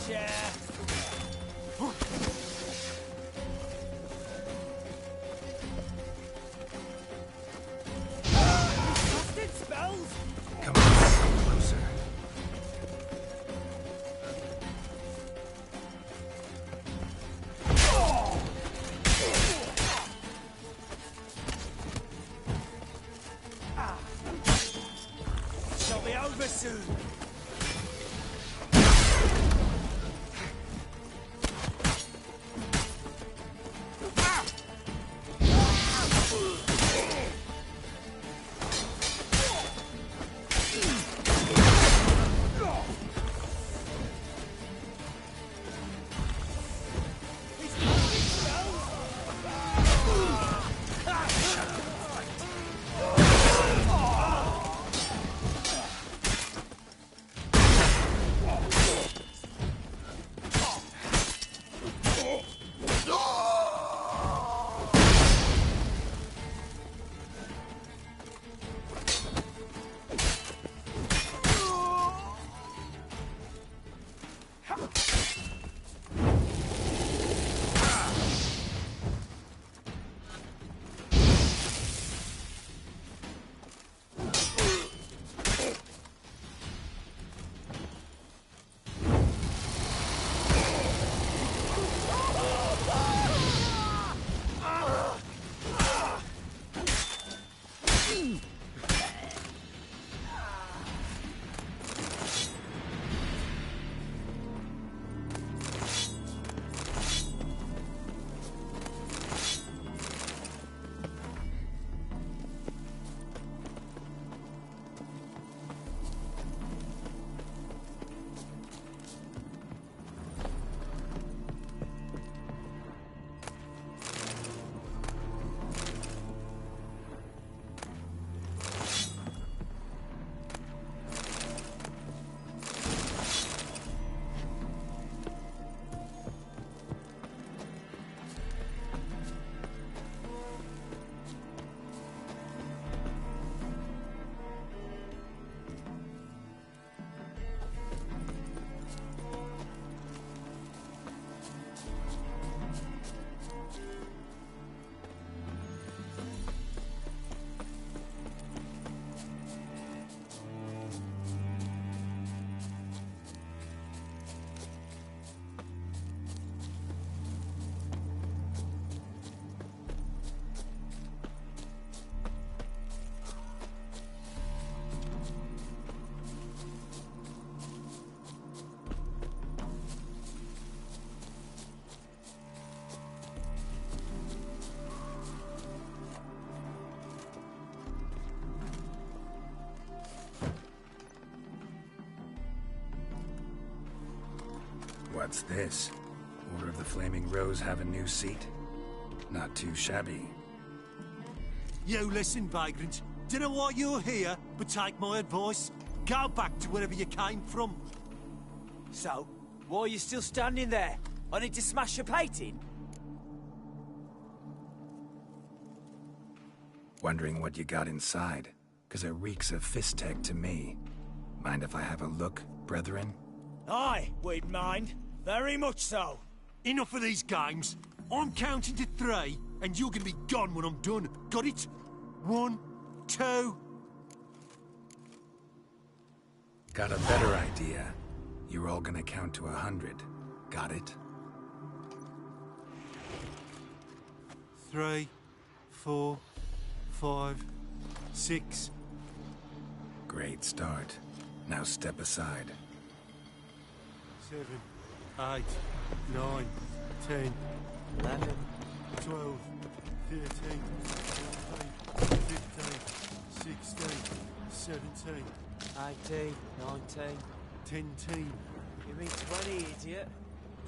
chair. Busted spells. Come on, closer. Shall be over soon. What's this? Order of the Flaming Rose have a new seat? Not too shabby. You listen, vagrant. Dunno why you're here, but take my advice. Go back to wherever you came from. So, why are you still standing there? I need to smash your plate in? Wondering what you got inside? 'Cause it reeks of fist tech to me. Mind if I have a look, brethren? Aye, we'd mind. Very much so. Enough of these games. I'm counting to 3, and you're gonna be gone when I'm done. Got it? 1, 2... Got a better idea. You're all gonna count to 100. Got it? 3, 4, 5, 6... Great start. Now step aside. 7, 8, 9, 10, 11, 12, 13, 14, 15, 16, 17, 18, 19. 10. You mean 20, idiot?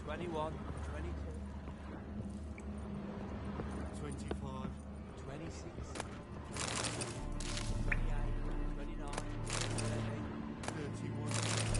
21, 22, 25, 26, 28, 29, 30. 31, 32.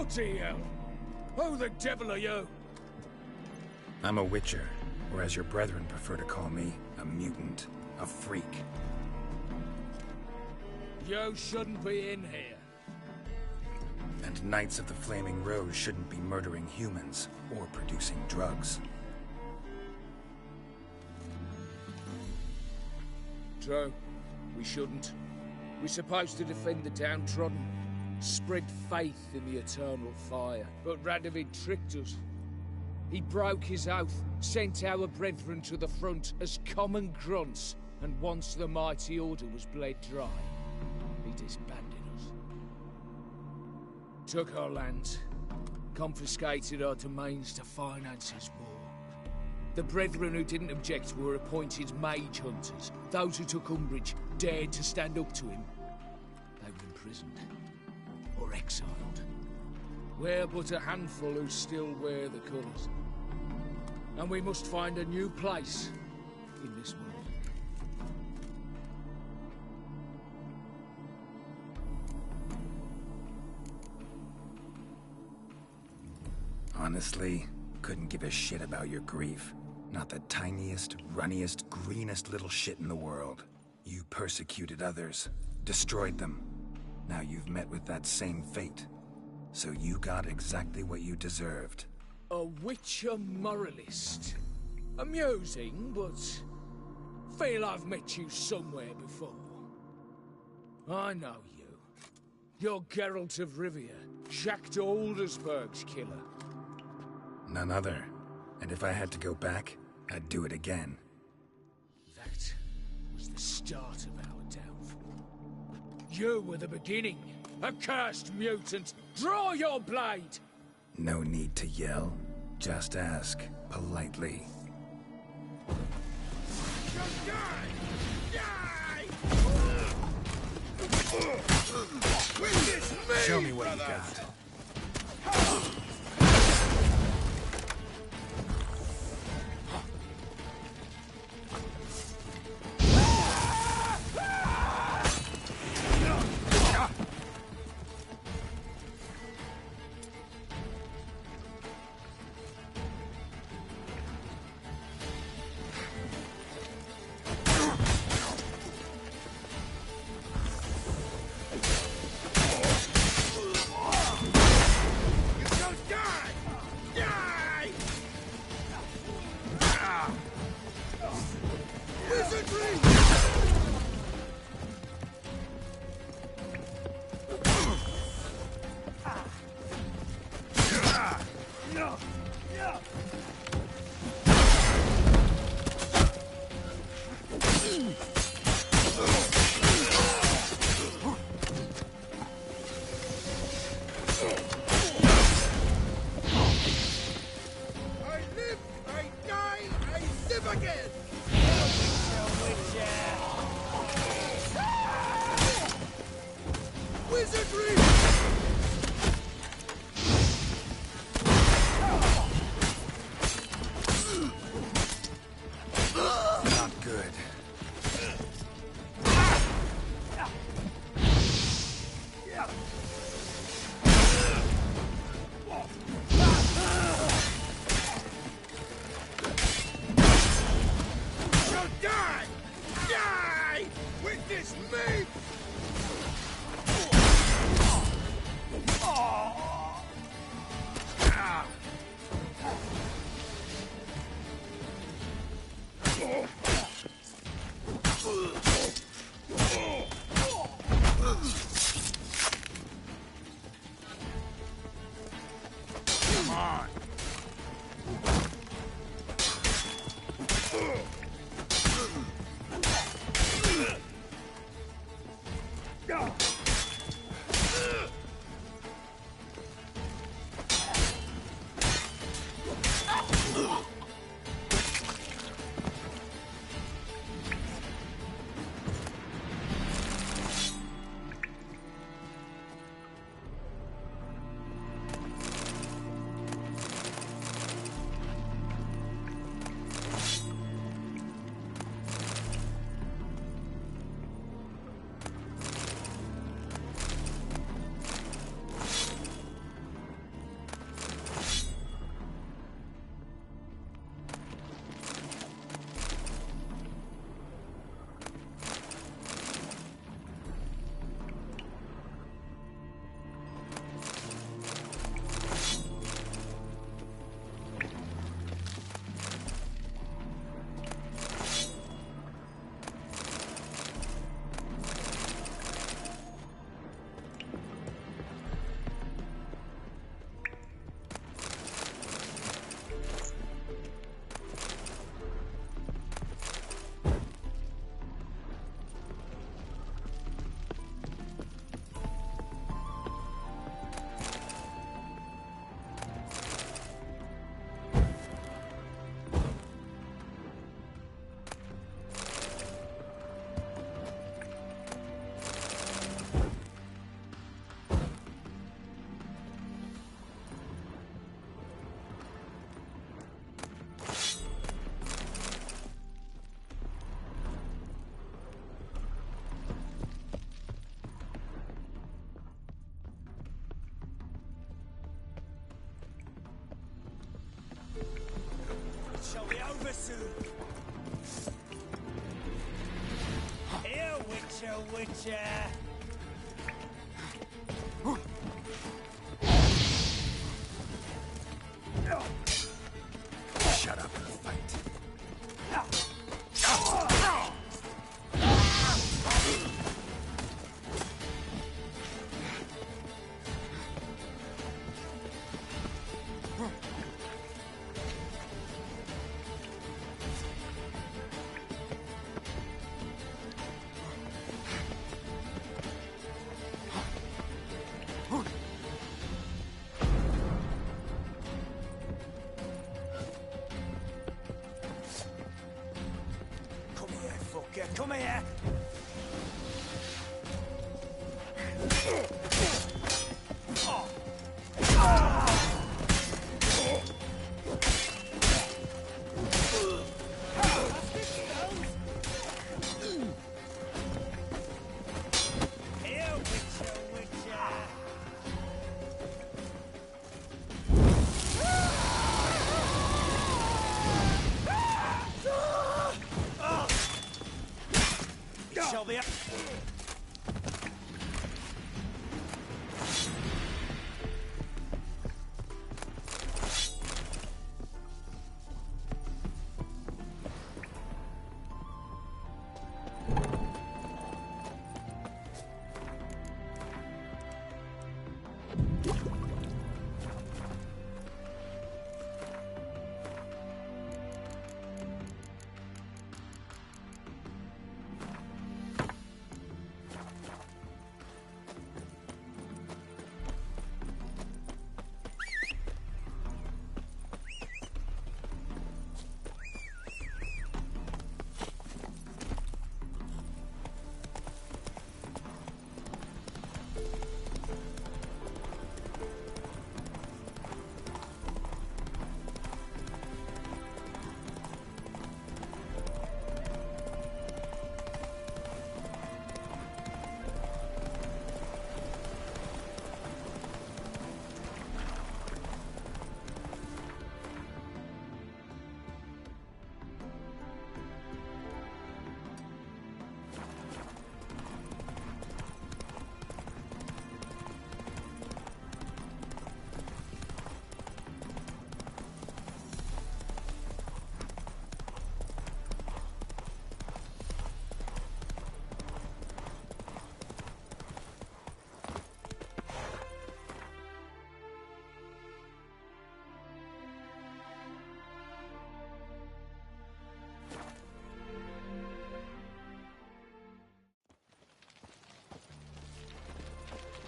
Bloody hell! Who the devil are you? I'm a Witcher, or as your brethren prefer to call me, a mutant, a freak. You shouldn't be in here. And Knights of the Flaming Rose shouldn't be murdering humans or producing drugs. True. We shouldn't. We're supposed to defend the downtrodden, spread faith in the eternal fire. But Radovid tricked us. He broke his oath, sent our brethren to the front as common grunts, and once the mighty order was bled dry, he disbanded us. Took our lands, confiscated our domains to finance his war. The brethren who didn't object were appointed mage hunters. Those who took umbrage, dared to stand up to him. They were imprisoned, or exiled. We're but a handful who still wear the colours. And we must find a new place in this world. Honestly, couldn't give a shit about your grief. Not the tiniest, runniest, greenest little shit in the world. You persecuted others, destroyed them. Now you've met with that same fate. So you got exactly what you deserved. A Witcher moralist. Amusing, but feel I've met you somewhere before. I know you. You're Geralt of Rivia, Jack de Aldersberg's killer. None other. And if I had to go back, I'd do it again. That was the start of our downfall. You were the beginning. Accursed mutant! Draw your blade! No need to yell. Just ask, politely. Show me what you got. Here, Witcher, Witcher! Shut up and fight. Come here, fucker, come here! Here, Witcher, Witcher! It shall be up.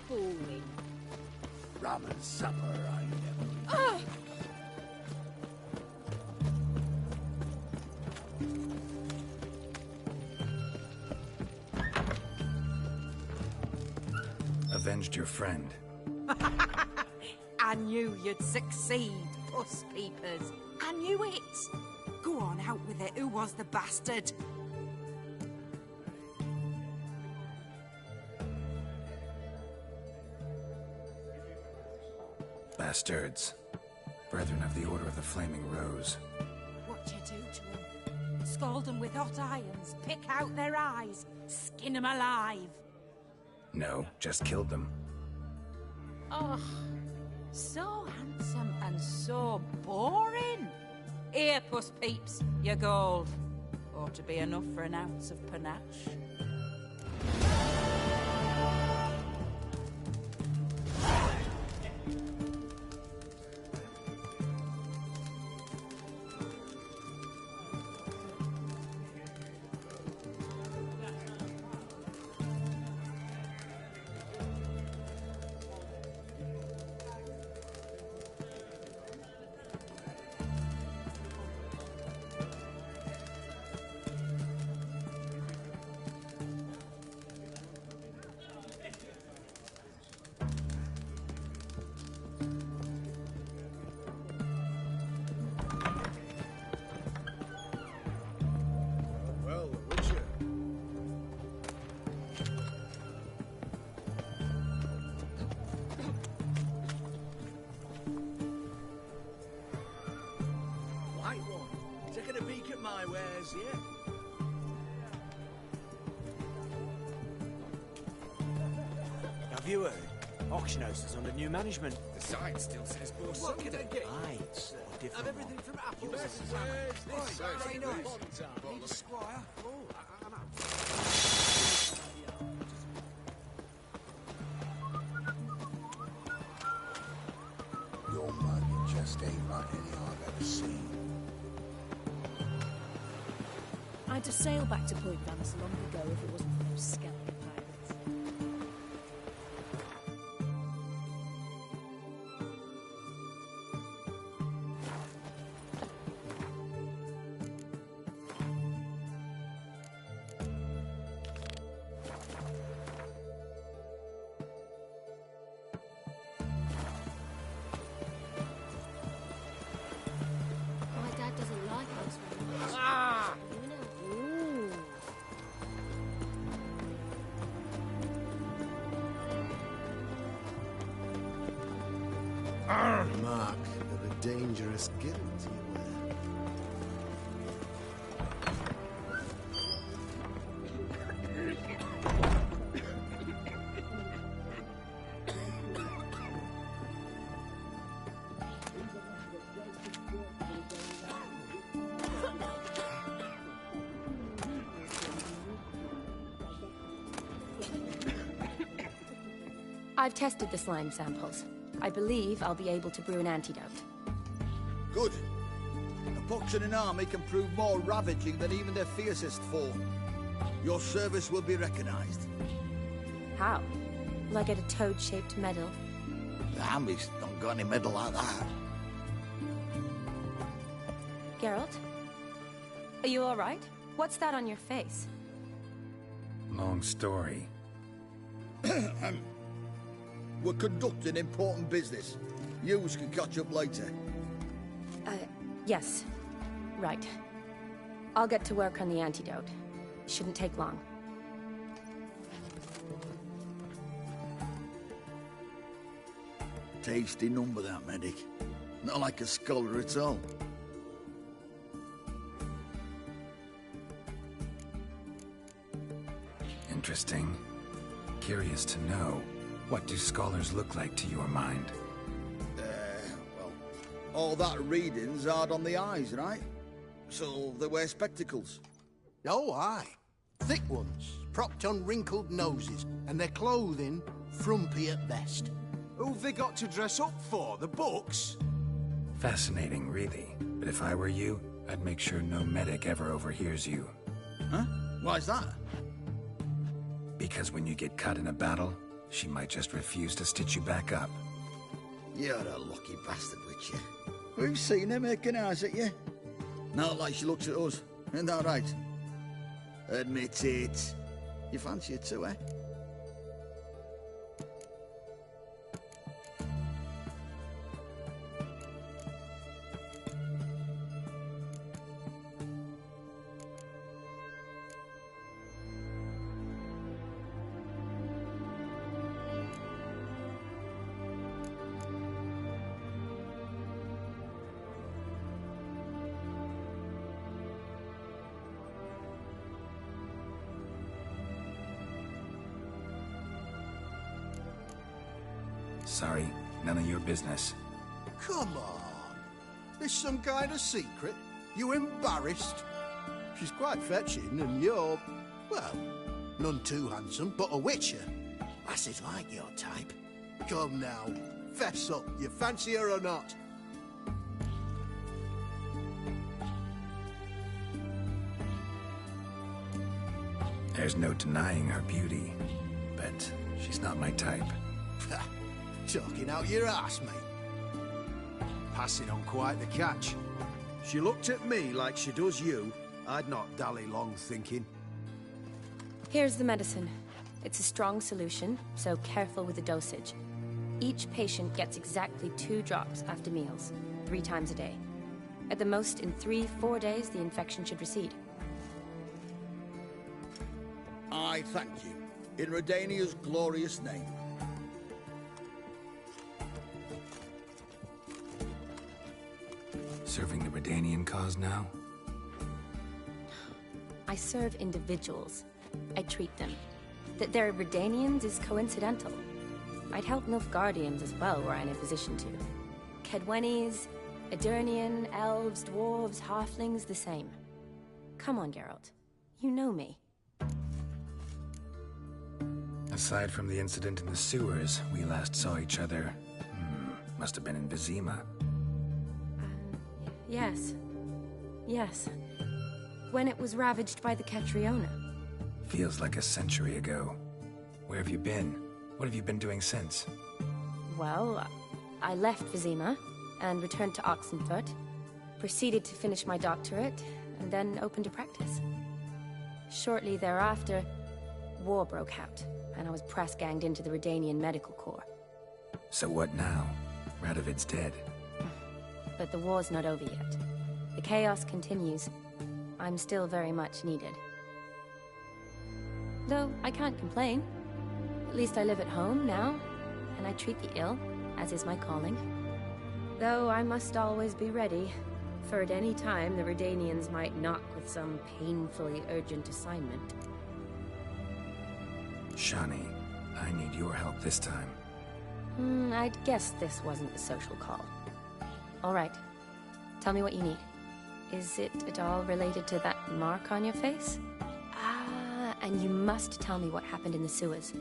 Fooling. Rum and supper, I never. Avenged your friend. I knew you'd succeed, puss peepers. I knew it. Go on out with it. Who was the bastard? Bastards. Brethren of the Order of the Flaming Rose. What you do to them? Scald them with hot irons, pick out their eyes, skin them alive. No, just killed them. Oh, so handsome and so boring. Here, puss peeps, your gold. Ought to be enough for an ounce of panache. Says here. Have you heard? Auction House is under new management. The sign still says Boar What can I Sunday. get? Aye, a different one. From apples. This very nice. Need a squire. Your money just ain't like any I've ever seen. I'd to sail back to Point Vannis long ago if it wasn't for those skeleton pirates. My dad doesn't like us very much. You know. Ooh. Mark, you're a dangerous guild you wear. I've tested the slime samples. I believe I'll be able to brew an antidote. Good. A pox in an army can prove more ravaging than even their fiercest foe. Your service will be recognized. How? Will I get a toad-shaped medal? The army's not got any medal like that. Geralt? Are you all right? What's that on your face? Long story. We're conducting important business. Yous can catch up later. Yes. Right. I'll get to work on the antidote. Shouldn't take long. Tasty number, that medic. Not like a scholar at all. Interesting. Curious to know, what do scholars look like to your mind? Well, all that reading's hard on the eyes, right? So they wear spectacles. Oh, aye. Thick ones, propped on wrinkled noses, and their clothing frumpy at best. Who've they got to dress up for? The books? Fascinating, really. But if I were you, I'd make sure no medic ever overhears you. Huh? Why's that? Because when you get cut in a battle, she might just refuse to stitch you back up. You're a lucky bastard, Witcher. We've seen her making eyes at you. Not like she looks at us. Isn't that right? Admit it. You fancy her too, eh? Sorry, none of your business. Come on. This some kind of secret? You embarrassed? She's quite fetching, and you're, well, none too handsome, but a witcher. Lasses like your type. Come now, fess up. You fancy her or not? There's no denying her beauty, but she's not my type. Talking out your ass, mate. Passing on quite the catch. She looked at me like she does you. I'd not dally long thinking. Here's the medicine. It's a strong solution, so careful with the dosage. Each patient gets exactly 2 drops after meals, 3 times a day. At the most, in 3-4 days, the infection should recede. I thank you. In Redania's glorious name. Serving the Redanian cause now? I serve individuals. I treat them. That they're Redanians is coincidental. I'd help Nilfgaardians as well were I in a position to. Kedwenis, Edirnian, elves, dwarves, halflings, the same. Come on, Geralt. You know me. Aside from the incident in the sewers, we last saw each other. Must have been in Vizima. Yes. Yes. When it was ravaged by the Cetriona. Feels like a century ago. Where have you been? What have you been doing since? Well, I left Vizima and returned to Oxenfurt, proceeded to finish my doctorate, and then opened a practice. Shortly thereafter, war broke out, and I was press-ganged into the Redanian Medical Corps. So what now? Radovid's dead. But the war's not over yet. The chaos continues. I'm still very much needed. Though I can't complain. At least I live at home now, and I treat the ill, as is my calling. Though I must always be ready, for at any time the Redanians might knock with some painfully urgent assignment. Shani, I need your help this time. I'd guess this wasn't a social call. All right. Tell me what you need. Is it at all related to that mark on your face? Ah, and you must tell me what happened in the sewers.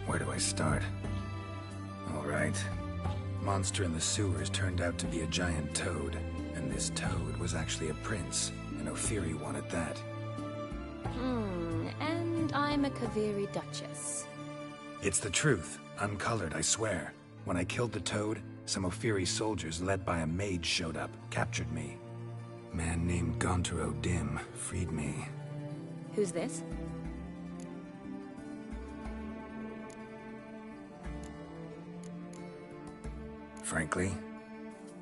Where do I start? All right. Monster in the sewers turned out to be a giant toad, and this toad was actually a prince, and Ophiri wanted that. And I'm a Kaviri Duchess. It's the truth, uncolored, I swear. When I killed the toad, some Ophiri soldiers led by a mage showed up, captured me. A man named Gontaro Dim freed me. Who's this? Frankly,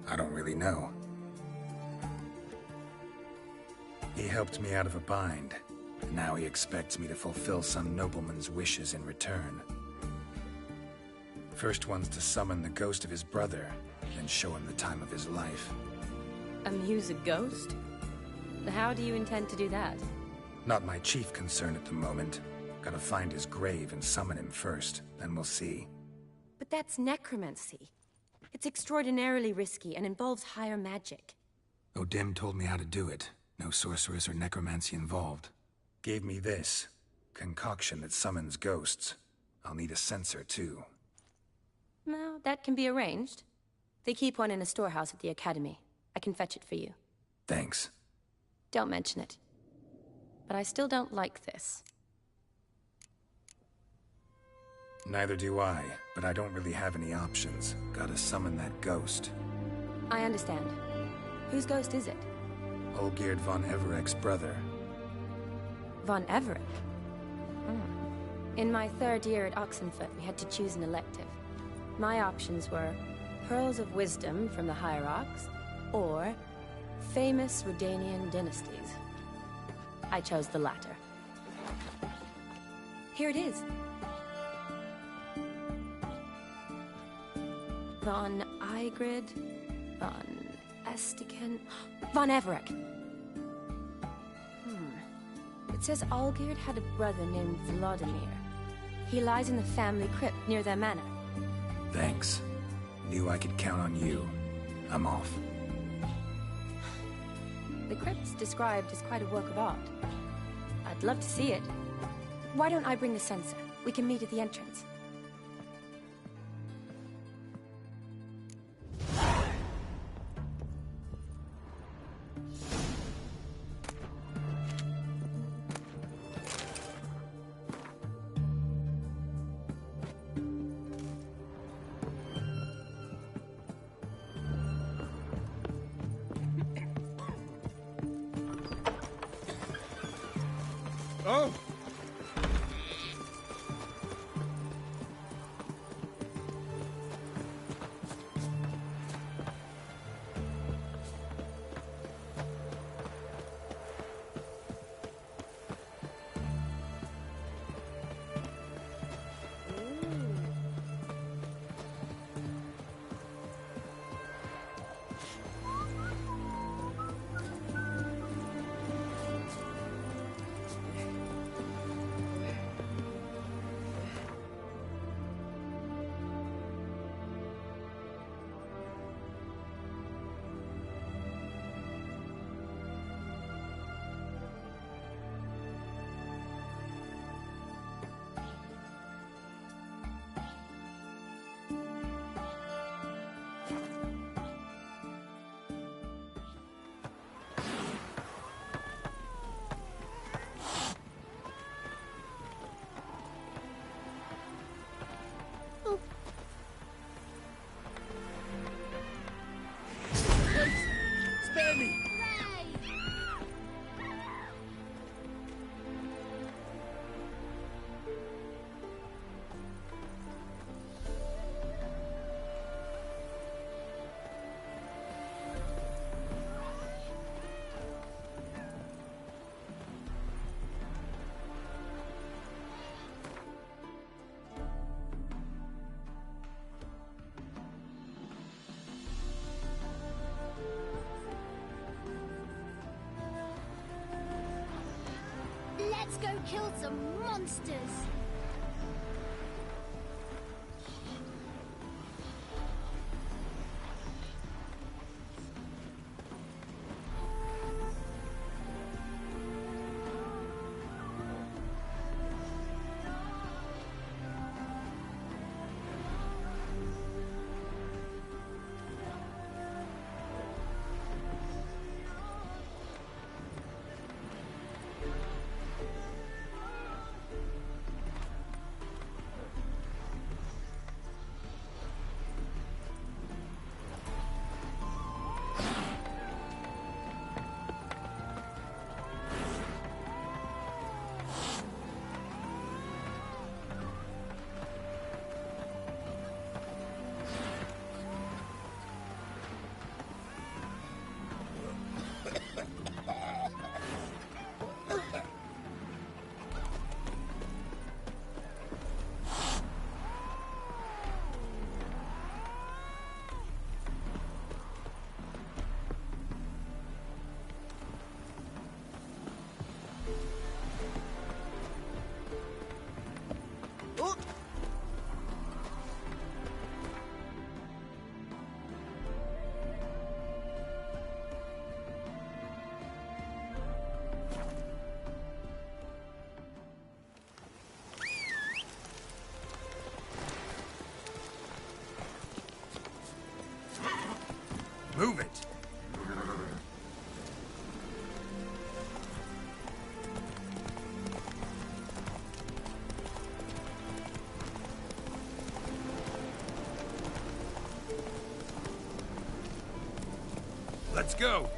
I don't really know. He helped me out of a bind, and now he expects me to fulfill some nobleman's wishes in return. First one's to summon the ghost of his brother, then show him the time of his life. Amuse a ghost? How do you intend to do that? Not my chief concern at the moment. Gotta find his grave and summon him first, then we'll see. But that's necromancy. It's extraordinarily risky and involves higher magic. Odim told me how to do it. No sorceress or necromancy involved. Gave me this concoction that summons ghosts. I'll need a censer, too. No, that can be arranged. They keep one in a storehouse at the academy. I can fetch it for you. Thanks. Don't mention it. But I still don't like this. Neither do I, but I don't really have any options. Gotta summon that ghost. I understand. Whose ghost is it? Olgierd von Everek's brother. Von Everek? In my third year at Oxenfurt, we had to choose an elective. My options were Pearls of Wisdom from the Hierarchs, or famous Redanian dynasties. I chose the latter. Here it is. Von Igrid, von Estiken, von Everek. It says Olgierd had a brother named Vladimir. He lies in the family crypt near their manor. Thanks. Knew I could count on you. I'm off. The crypt's described as quite a work of art. I'd love to see it. Why don't I bring the censer? We can meet at the entrance. Oh! Let's go kill some monsters! Move it! Let's go!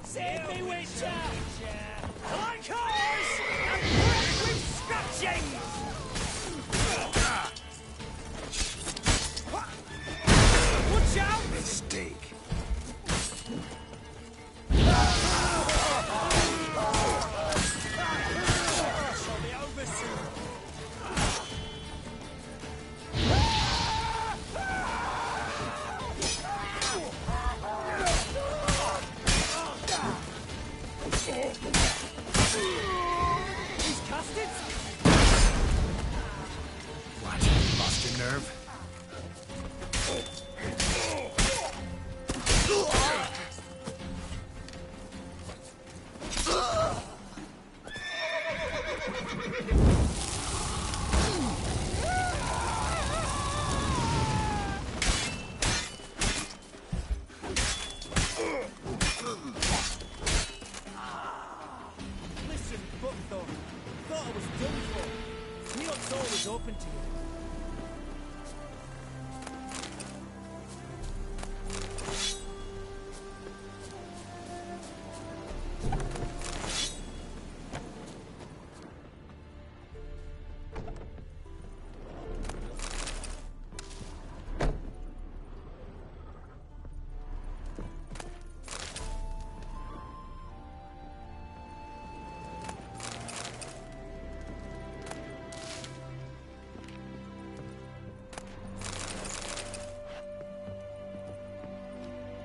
Save me, Witcher! Like horse! And breath with scratchings! Watch out! Mistake. Shall be over soon. These castets? What? Lost your nerve? Listen, Buckthorn. Thought I was done for. Neot's always open to you.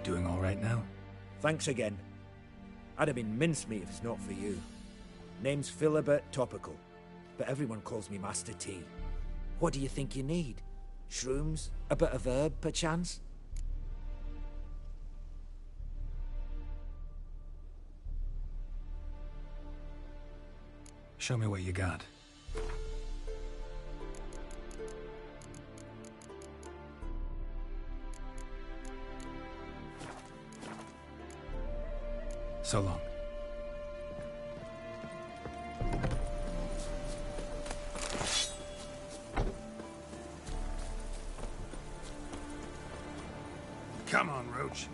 Doing all right now? Thanks again. I'd have been mincemeat if it's not for you. Name's Philibert Topical, but everyone calls me Master T. What do you think you need? Shrooms? A bit of herb, perchance? Show me what you got. So long. Come on, Roach.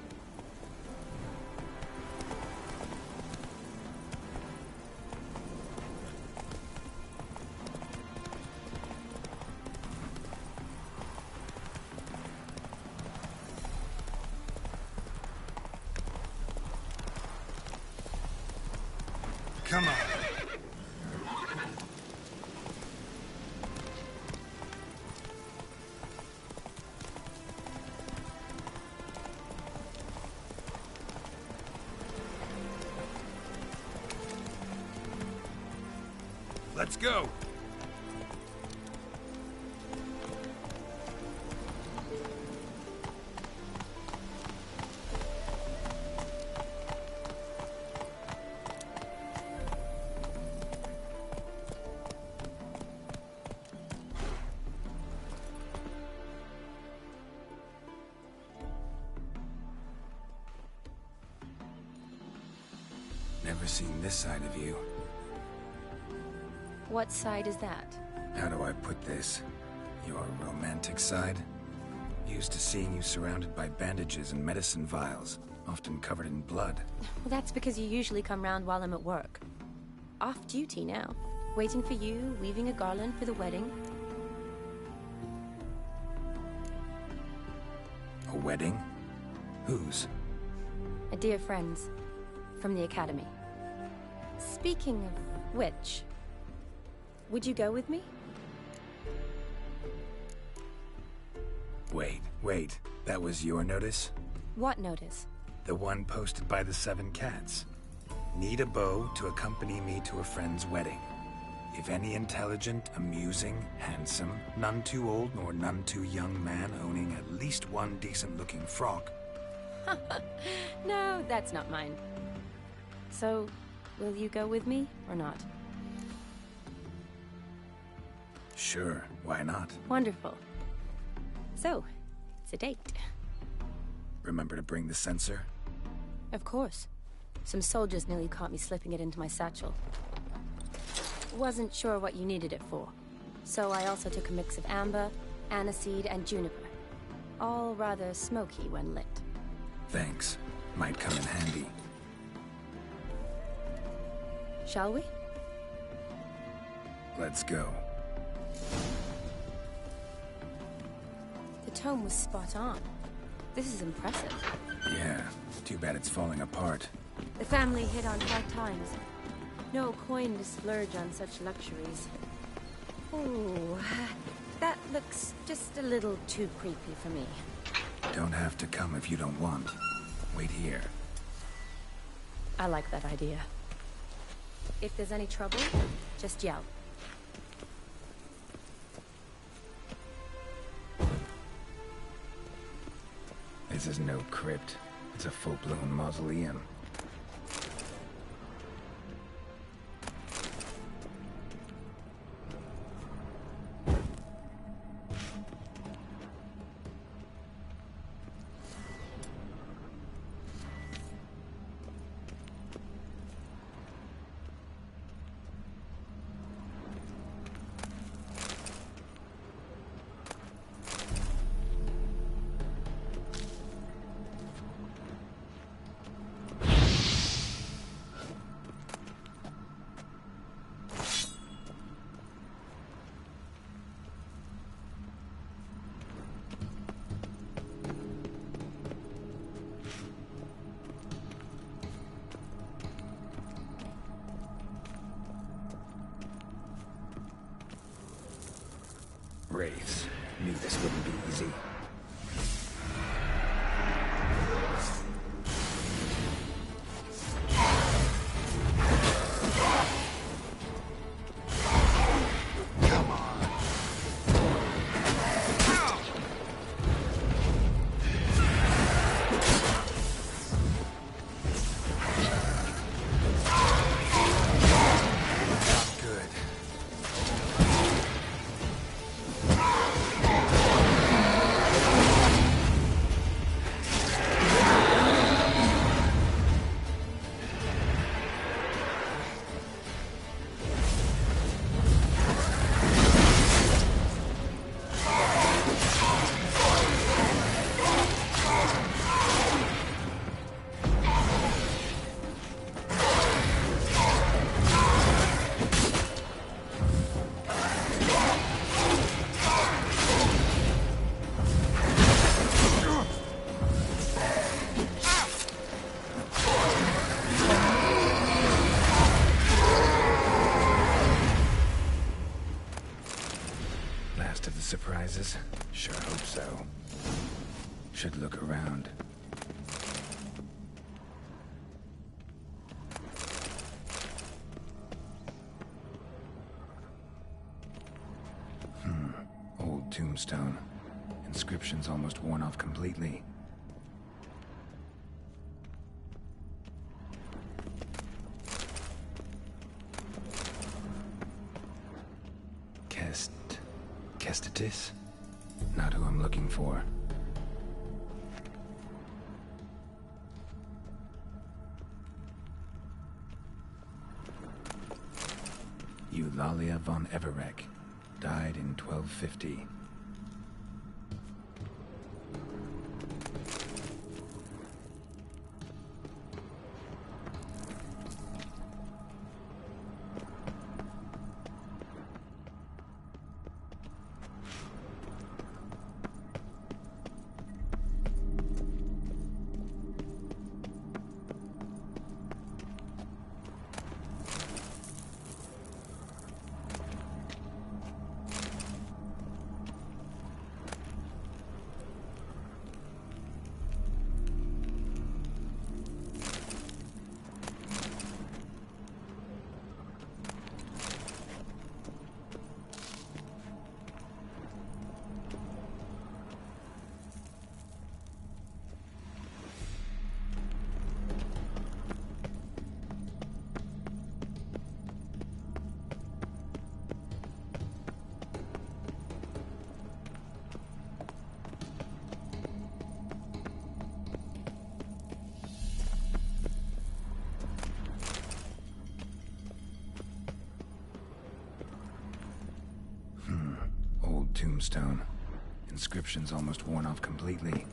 Come on. Let's go! Never seen this side of you. What side is that? How do I put this? Your romantic side? Used to seeing you surrounded by bandages and medicine vials, often covered in blood. Well, that's because you usually come round while I'm at work. Off duty now. Waiting for you, weaving a garland for the wedding. A wedding? Whose? A dear friend's. From the academy. Speaking of which, would you go with me? Wait. That was your notice? What notice? The one posted by the 7 Cats. Need a beau to accompany me to a friend's wedding. If any intelligent, amusing, handsome, none too old nor none too young man owning at least one decent-looking frock. No, that's not mine. So, will you go with me, or not? Sure, why not? Wonderful. So, it's a date. Remember to bring the sensor? Of course. Some soldiers nearly caught me slipping it into my satchel. Wasn't sure what you needed it for. So I also took a mix of amber, aniseed, and juniper. All rather smoky when lit. Thanks. Might come in handy. Shall we? Let's go. The tome was spot on. This is impressive. Yeah, too bad it's falling apart. The family hit on hard times. No coin to splurge on such luxuries. Ooh, that looks just a little too creepy for me. Don't have to come if you don't want. Wait here. I like that idea. If there's any trouble, just yell. This is no crypt. It's a full-blown mausoleum. Wraiths. Knew this wouldn't be easy. Surprises? Sure hope so. Should look around. tombstone. Inscription's almost worn off completely. Kestitis? Not who I'm looking for. Eulalia von Everek. Died in 1250. Tombstone. Inscription's almost worn off completely.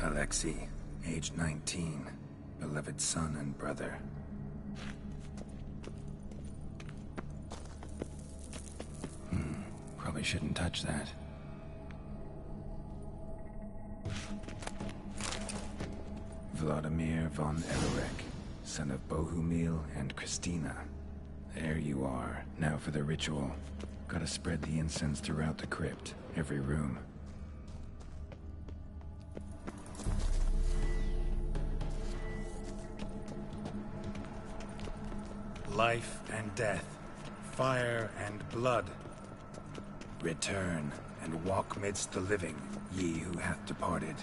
Alexei, age 19, beloved son and brother. Probably shouldn't touch that. Vladimir von Everek, son of Bohumil and Christina, There you are. Now for the ritual. Gotta spread the incense throughout the crypt, every room. Life and death, fire and blood. Return and walk midst the living, ye who hath departed.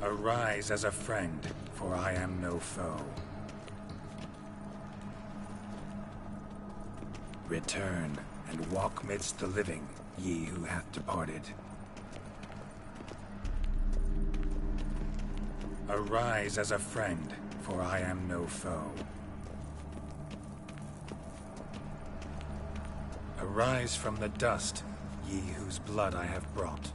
Arise as a friend, for I am no foe. Return and walk midst the living, ye who hath departed. Arise as a friend, for I am no foe. Arise from the dust, ye whose blood I have brought.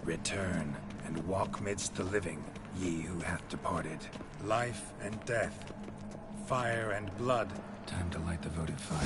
Return and walk midst the living, ye who hath departed. Life and death, fire and blood. Time to light the votive fire.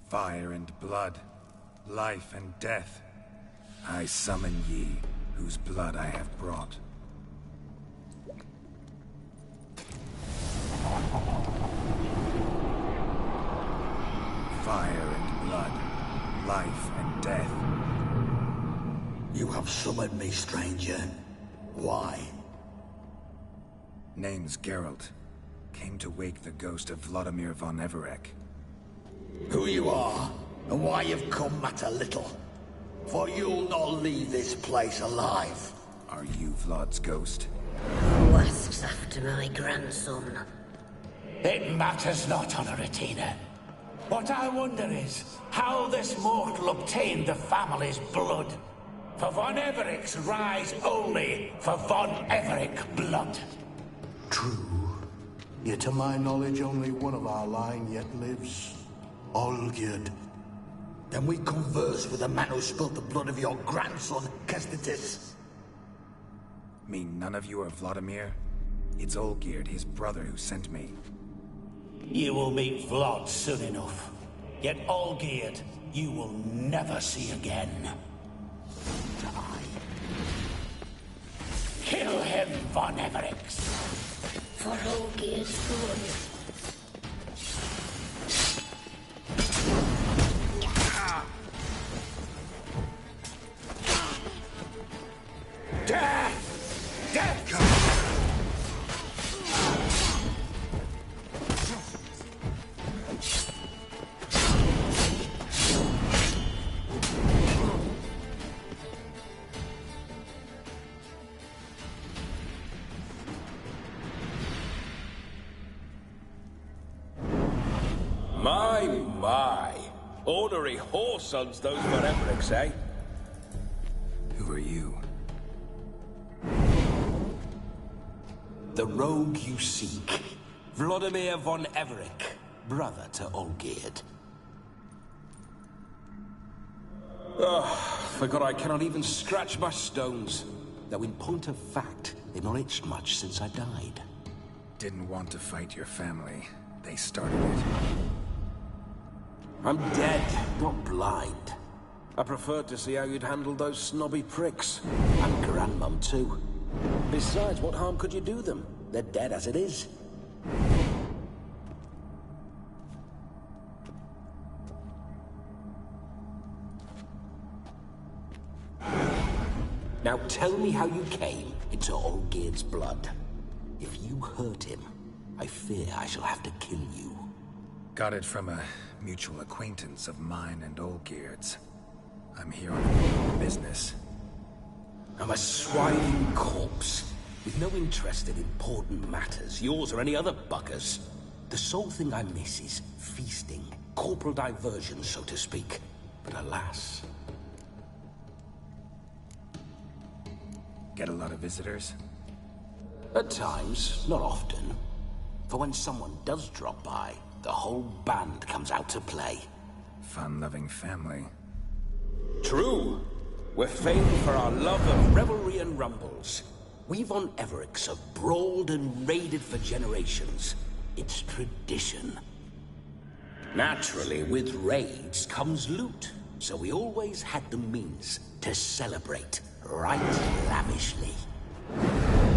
Fire and blood, life and death, I summon ye, whose blood I have brought. Fire and blood, life and death. You have summoned me, stranger. Why? Name's Geralt. Came to wake the ghost of Vladimir von Everec. Who you are, and why you've come matter little. For you'll not leave this place alive. Are you Vlad's ghost? Who asks after my grandson? It matters not, Honoratina. What I wonder is how this mortal obtained the family's blood. For von Everec's rise only for von Everec blood. True. Yet to my knowledge, only one of our line yet lives. Olgierd. Then we converse with the man who spilled the blood of your grandson, Kestitis. Mean none of you are Vladimir? It's Olgierd, his brother, who sent me. You will meet Vlad soon enough. Yet Olgierd, you will never see again. Kill him, von Everec. For Olgierd's good. Death! Death! My. Ornery whoresons those von Everecs, eh? Who are you? The rogue you seek. Vladimir von Everec, brother to Olgierd. Forgot I cannot even scratch my stones. Though in point of fact, they've not itched much since I died. Didn't want to fight your family. They started it. I'm dead, not blind. I preferred to see how you'd handle those snobby pricks. And Grandmum, too. Besides, what harm could you do them? They're dead as it is. Now tell me how you came into Olgierd's blood. If you hurt him, I fear I shall have to kill you. Got it from a mutual acquaintance of mine and Olgierd's. I'm here on business. I'm a swine corpse, with no interest in important matters, yours or any other buggers. The sole thing I miss is feasting, corporal diversion, so to speak. But alas... Get a lot of visitors? At times, not often. For when someone does drop by, the whole band comes out to play. Fun-loving family. True. We're famed for our love of revelry and rumbles. We Von Evericks have brawled and raided for generations. It's tradition. Naturally, with raids comes loot, so we always had the means to celebrate right lavishly.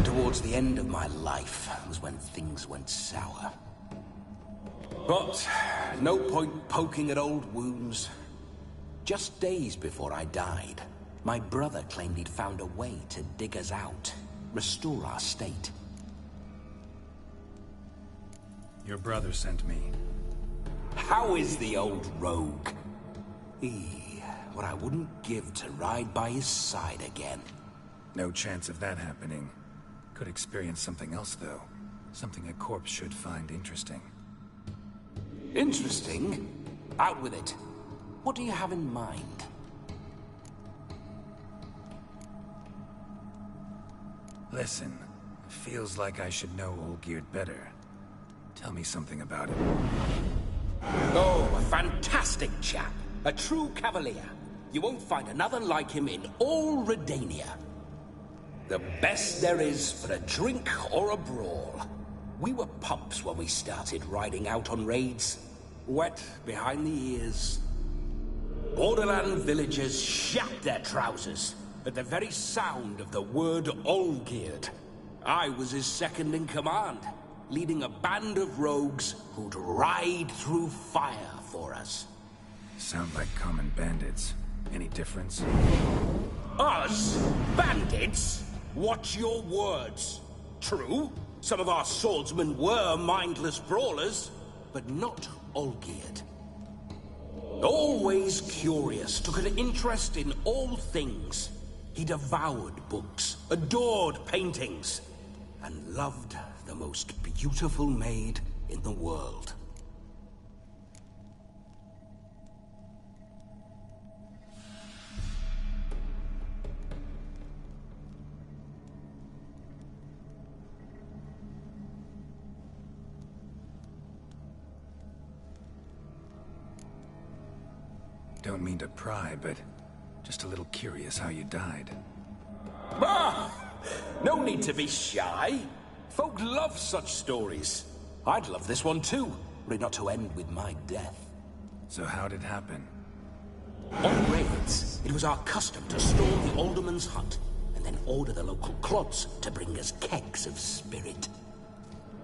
Towards the end of my life was when things went sour. But no point poking at old wounds. Just days before I died, my brother claimed he'd found a way to dig us out, restore our state. Your brother sent me. How is the old rogue? What I wouldn't give to ride by his side again. No chance of that happening. Could experience something else, though. Something a corpse should find interesting. Interesting? Out with it. What do you have in mind? Listen, feels like I should know Olgierd better. Tell me something about him. Oh, a fantastic chap. A true cavalier. You won't find another like him in all Redania. The best there is for a drink or a brawl. We were pups when we started riding out on raids. Wet behind the ears. Borderland villagers shat their trousers at the very sound of the word Olgierd. I was his second in command, leading a band of rogues who'd ride through fire for us. Sound like common bandits. Any difference? Us? Bandits? Watch your words. True, some of our swordsmen were mindless brawlers, but not Olgierd. Always curious, took an interest in all things. He devoured books, adored paintings, and loved the most beautiful maid in the world. Don't mean to pry, but just a little curious how you died. Ah! No need to be shy. Folk love such stories. I'd love this one too, were it not to end with my death. So how'd it happen? On raids, it was our custom to storm the alderman's hut, and then order the local clods to bring us kegs of spirit.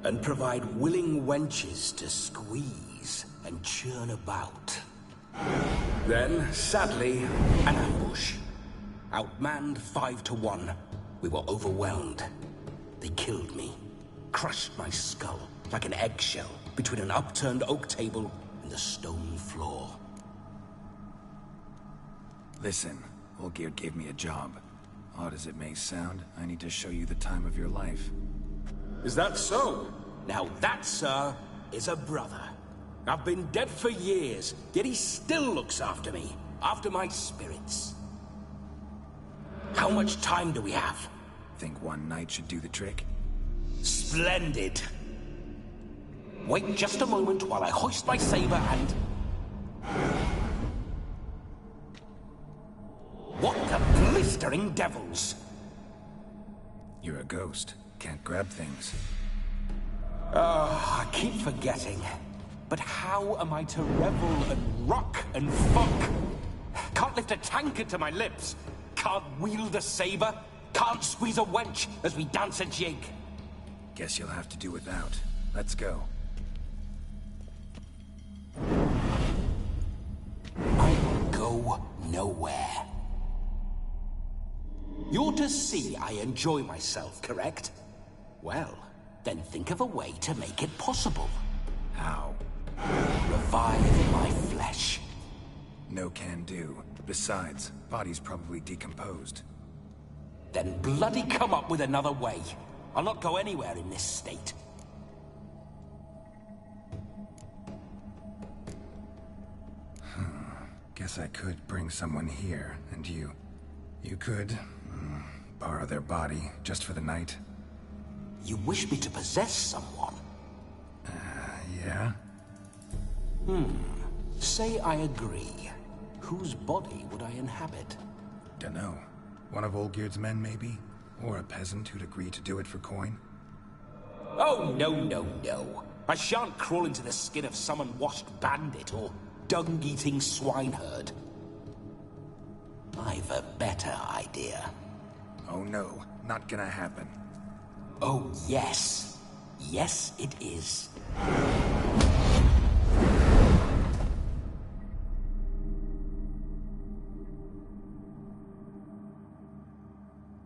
And provide willing wenches to squeeze and churn about. Then, sadly, an ambush. Outmanned 5 to 1, we were overwhelmed. They killed me, crushed my skull like an eggshell between an upturned oak table and the stone floor. Listen, Olgierd gave me a job. Odd as it may sound, I need to show you the time of your life. Is that so? Now that, sir, is a brother. I've been dead for years, yet he still looks after me, after my spirits. How much time do we have? Think one night should do the trick? Splendid. Wait just a moment while I hoist my saber and... What the blistering devils? You're a ghost. Can't grab things. I keep forgetting. But how am I to revel and rock and fuck? Can't lift a tankard to my lips. Can't wield a saber. Can't squeeze a wench as we dance a jig. Guess you'll have to do without. Let's go. I will go nowhere. You're to see I enjoy myself, correct? Well, then think of a way to make it possible. How? Revive my flesh. No can do. Besides, body's probably decomposed. Then bloody come up with another way. I'll not go anywhere in this state. Guess I could bring someone here, and you could... borrow their body, just for the night. You wish me to possess someone? Yeah? Say I agree. Whose body would I inhabit? Dunno. One of Olgierd's men, maybe? Or a peasant who'd agree to do it for coin? Oh, no. I shan't crawl into the skin of some unwashed bandit or dung-eating swineherd. I've a better idea. Oh no, not gonna happen. Oh, yes. Yes, it is.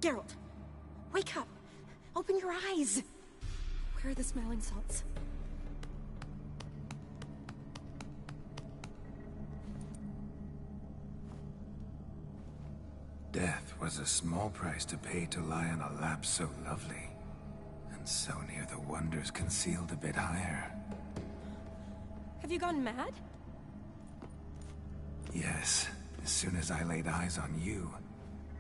Geralt, wake up! Open your eyes! Where are the smelling salts? Death was a small price to pay to lie on a lap so lovely, and so near the wonders concealed a bit higher. Have you gone mad? Yes, as soon as I laid eyes on you,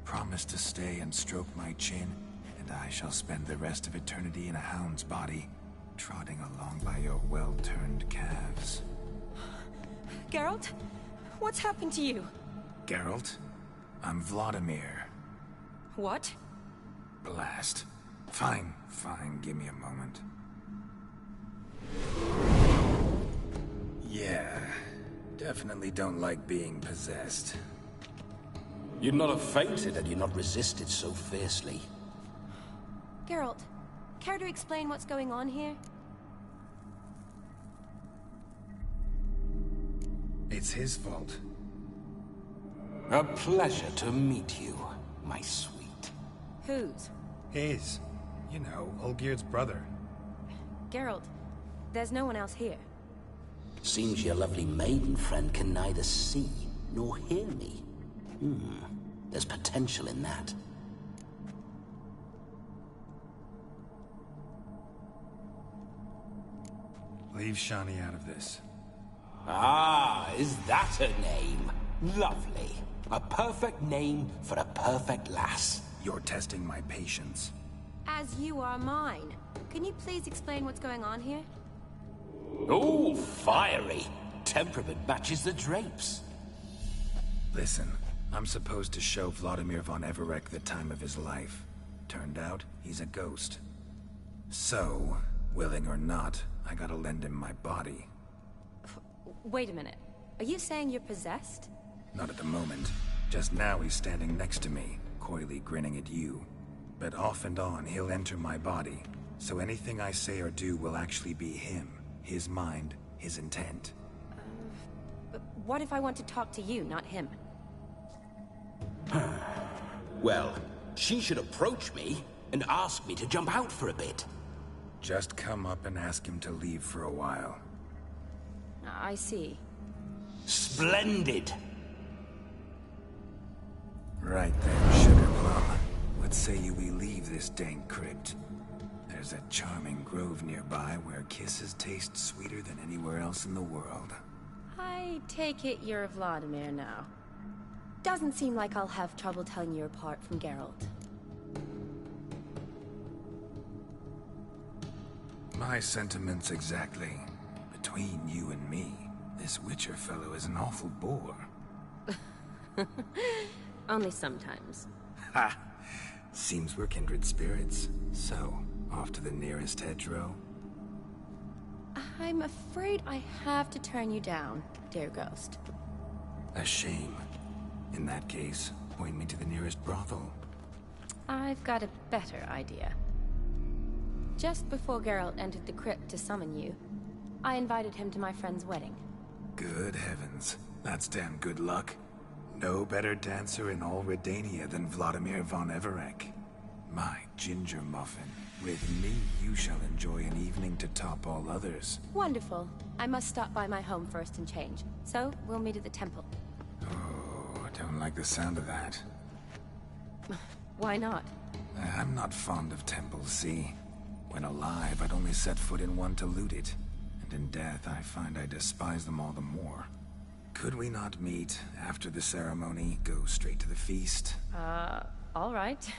promise to stay and stroke my chin, and I shall spend the rest of eternity in a hound's body, trotting along by your well-turned calves. Geralt? What's happened to you? Geralt? I'm Vladimir. What? Blast. Fine, give me a moment. Yeah, definitely don't like being possessed. You'd not have fainted had you not resisted so fiercely. Geralt, care to explain what's going on here? It's his fault. A pleasure to meet you, my sweet. Whose? His. You know, Olgierd's brother. Geralt, there's no one else here. Seems your lovely maiden friend can neither see nor hear me. There's potential in that. Leave Shani out of this. Ah, is that her name? Lovely. A perfect name for a perfect lass. You're testing my patience. As you are mine. Can you please explain what's going on here? Oh, fiery. Temperament matches the drapes. Listen, I'm supposed to show Vladimir von Everec the time of his life. Turned out, he's a ghost. So, willing or not, I gotta lend him my body. Wait a minute. Are you saying you're possessed? Not at the moment. Just now he's standing next to me, coyly grinning at you. But off and on, he'll enter my body. So anything I say or do will actually be him. His mind, his intent. But what if I want to talk to you, not him? Well, she should approach me and ask me to jump out for a bit. Just come up and ask him to leave for a while. I see. Splendid! Right then, Sugar Plum. What say you we leave this dank crypt? There's a charming grove nearby where kisses taste sweeter than anywhere else in the world. I take it you're Vladimir now. Doesn't seem like I'll have trouble telling you apart from Geralt. My sentiments exactly. Between you and me, this Witcher fellow is an awful bore. Only sometimes. Ha! Seems we're kindred spirits. So, off to the nearest hedgerow? I'm afraid I have to turn you down, dear ghost. A shame. In that case, point me to the nearest brothel. I've got a better idea. Just before Geralt entered the crypt to summon you, I invited him to my friend's wedding. Good heavens. That's damn good luck. No better dancer in all Redania than Vladimir von Everec. My ginger muffin. With me, you shall enjoy an evening to top all others. Wonderful. I must stop by my home first and change. So, we'll meet at the temple. Oh, I don't like the sound of that. Why not? I'm not fond of temples, see? When alive, I'd only set foot in one to loot it. And in death, I find I despise them all the more. Could we not meet after the ceremony, go straight to the feast? All right.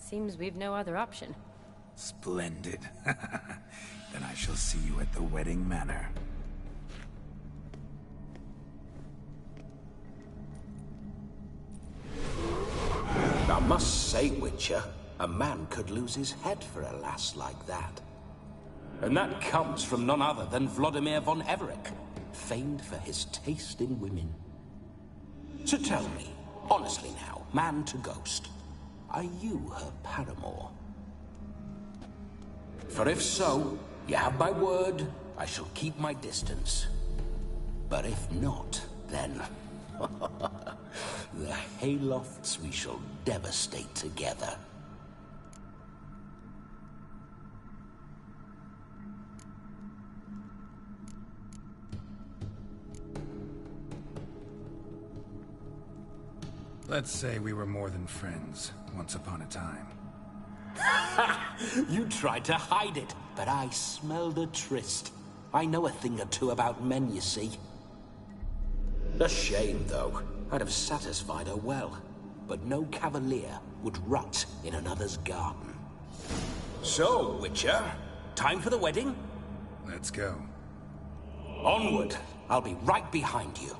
Seems we've no other option. Splendid. Then I shall see you at the wedding manor. I must say, Witcher, a man could lose his head for a lass like that. And that comes from none other than Vladimir von Everec, famed for his taste in women. So tell me, honestly now, man to ghost, are you her paramour? For if so, you have my word, I shall keep my distance. But if not, then... the Haylofts we shall devastate together. Let's say we were more than friends, once upon a time. You tried to hide it, but I smelled a tryst. I know a thing or two about men, you see. A shame, though. I'd have satisfied her well, but no cavalier would rot in another's garden. So, Witcher, time for the wedding? Let's go. Onward. I'll be right behind you.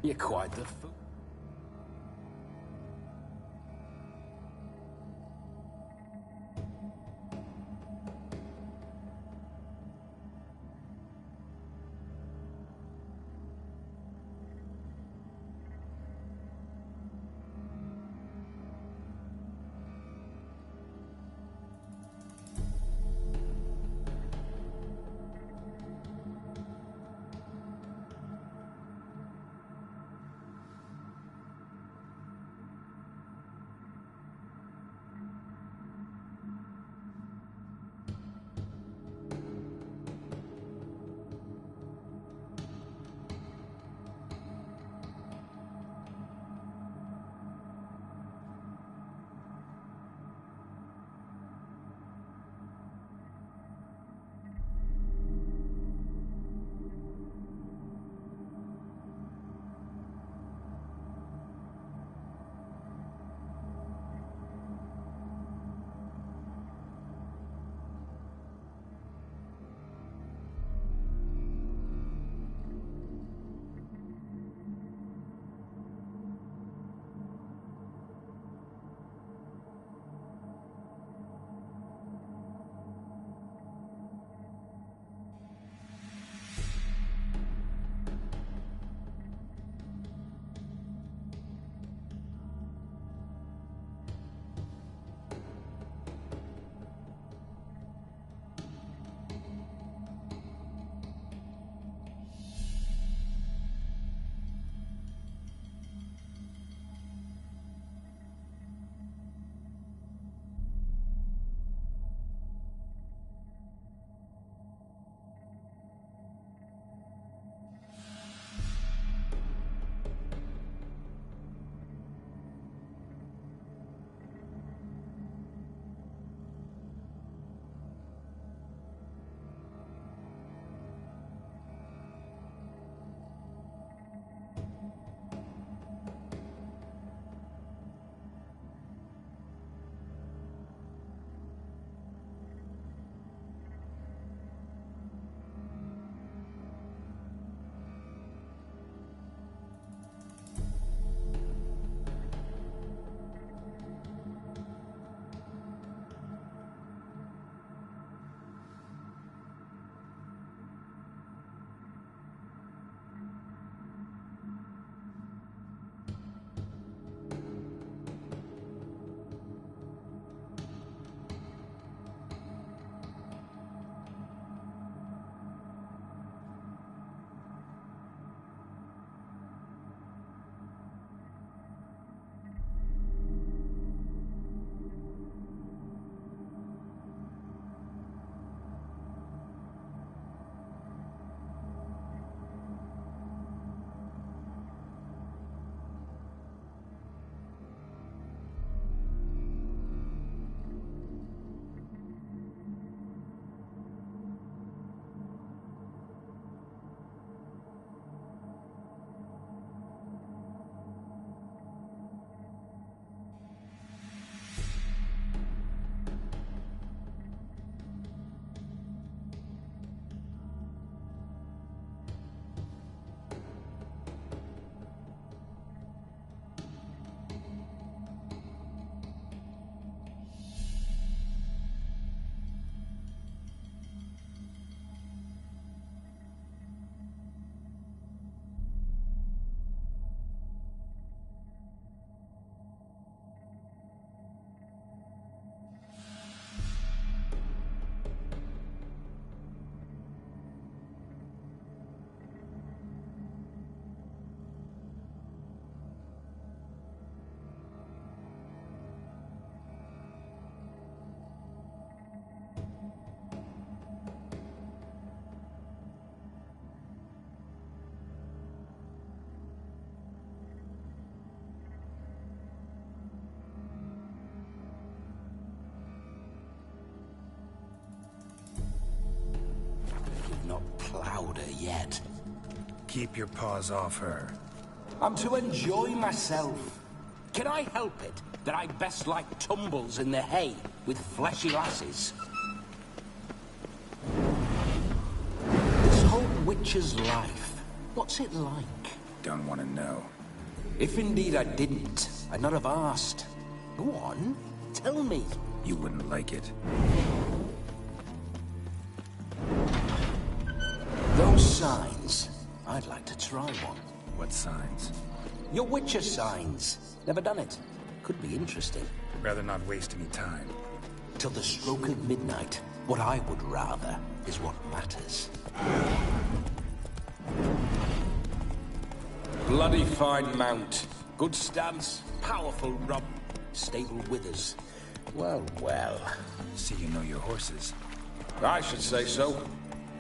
You're quite the fool. yet. Keep your paws off her. I'm to enjoy myself. Can I help it that I best like tumbles in the hay with fleshy lasses? This whole witcher's life, what's it like? Don't want to know. If indeed I didn't, I'd not have asked. Go on, tell me. You wouldn't like it. Those signs, I'd like to try one. What signs? Your Witcher signs. Never done it. Could be interesting. Rather not waste any time. Till the stroke of midnight, what I would rather is what matters. Bloody fine mount. Good stance, powerful rump, stable withers. Well, well. See you know your horses. I should say so.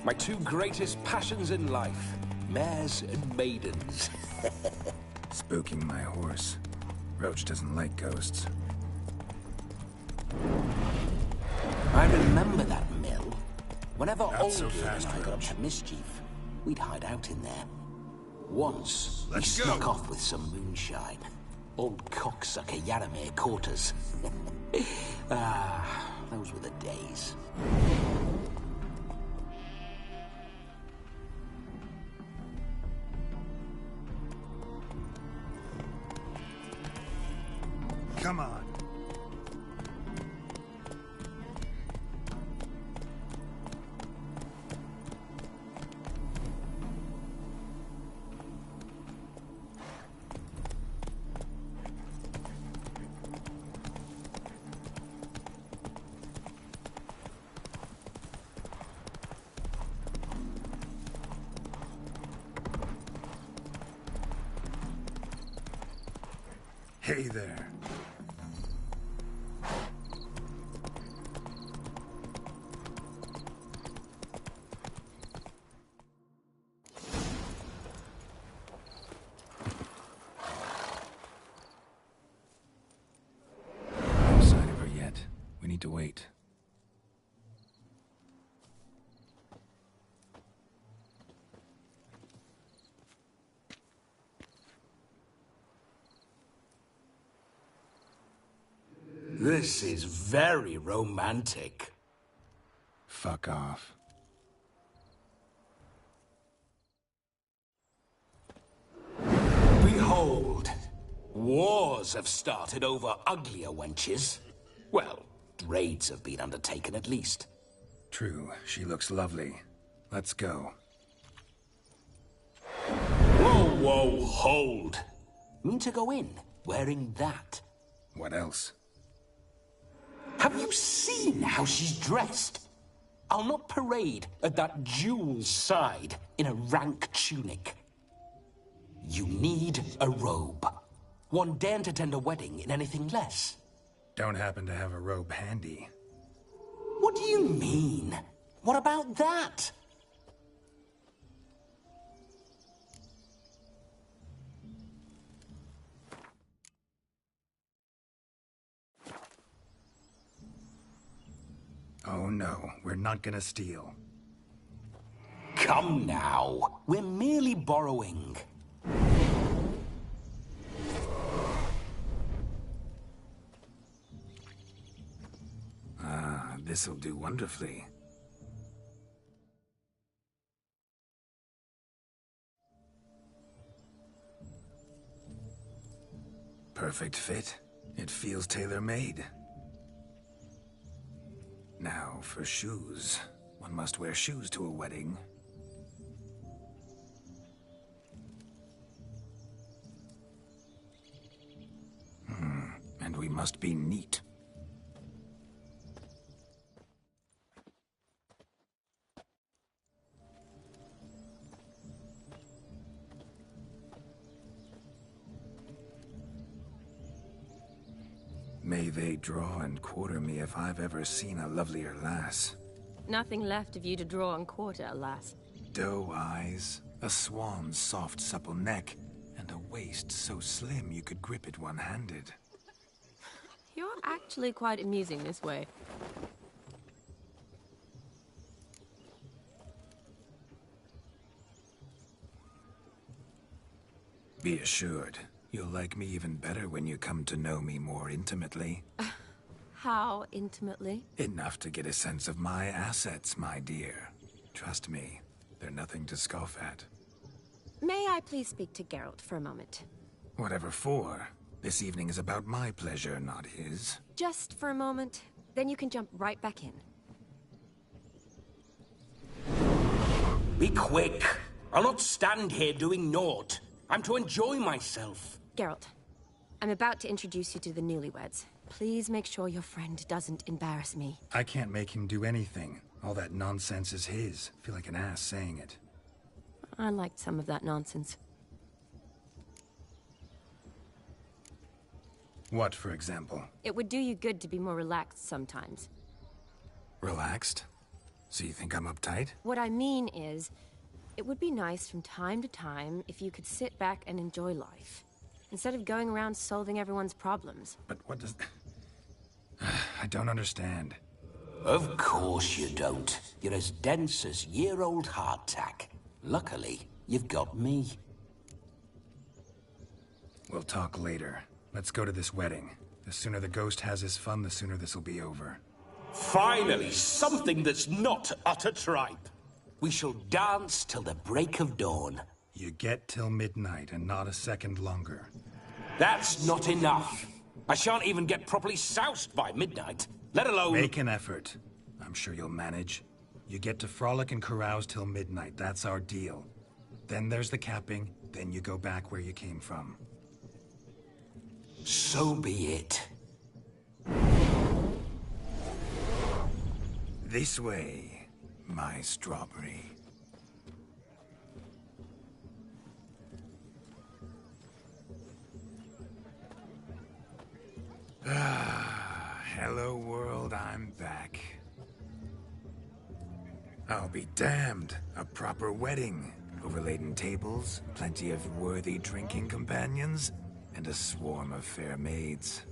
My two greatest passions in life. Mares and maidens. Spooking my horse. Roach doesn't like ghosts. I remember that mill. Whenever Not so fast, and I got Roach. to mischief, we'd hide out in there. Once, we Let's snuck go. off with some moonshine. Old cocksucker Yaramir caught us. Those were the days. Come on. Hey there. No sign of her yet. We need to wait. This is very romantic. Fuck off. Behold, wars have started over uglier wenches. Well, raids have been undertaken at least. True, she looks lovely. Let's go. Whoa, whoa, hold. Mean to go in, wearing that? What else? Have you seen how she's dressed? I'll not parade at that jewel's side in a rank tunic. You need a robe. One daren't attend a wedding in anything less. Don't happen to have a robe handy. What do you mean? What about that? Oh no, we're not gonna steal. Come now, we're merely borrowing. Ah, this'll do wonderfully. Perfect fit. It feels tailor-made. Now, for shoes. One must wear shoes to a wedding. And we must be neat. May they draw and quarter me if I've ever seen a lovelier lass. Nothing left of you to draw and quarter, alas. Doe eyes, a swan's soft supple neck, and a waist so slim you could grip it one-handed. You're actually quite amusing this way. Be assured, you'll like me even better when you come to know me more intimately. How intimately? Enough to get a sense of my assets, my dear. Trust me, they're nothing to scoff at. May I please speak to Geralt for a moment? Whatever for. This evening is about my pleasure, not his. Just for a moment, then you can jump right back in. Be quick. I'll not stand here doing naught. I'm to enjoy myself. Geralt, I'm about to introduce you to the newlyweds. Please make sure your friend doesn't embarrass me. I can't make him do anything. All that nonsense is his. I feel like an ass saying it. I liked some of that nonsense. What, for example? It would do you good to be more relaxed sometimes. Relaxed? So you think I'm uptight? What I mean is, it would be nice from time to time if you could sit back and enjoy life, instead of going around solving everyone's problems. But what does... I don't understand. Of course you don't. You're as dense as year-old hardtack. Luckily, you've got me. We'll talk later. Let's go to this wedding. The sooner the ghost has his fun, the sooner this'll be over. Finally, something that's not utter tripe. We shall dance till the break of dawn. You get till midnight and not a second longer. That's not enough. I shan't even get properly soused by midnight, let alone... Make an effort. I'm sure you'll manage. You get to frolic and carouse till midnight. That's our deal. Then there's the capping, then you go back where you came from. So be it. This way, my strawberry. Hello world, I'm back. I'll be damned. A proper wedding. Overladen tables, plenty of worthy drinking companions, and a swarm of fair maids.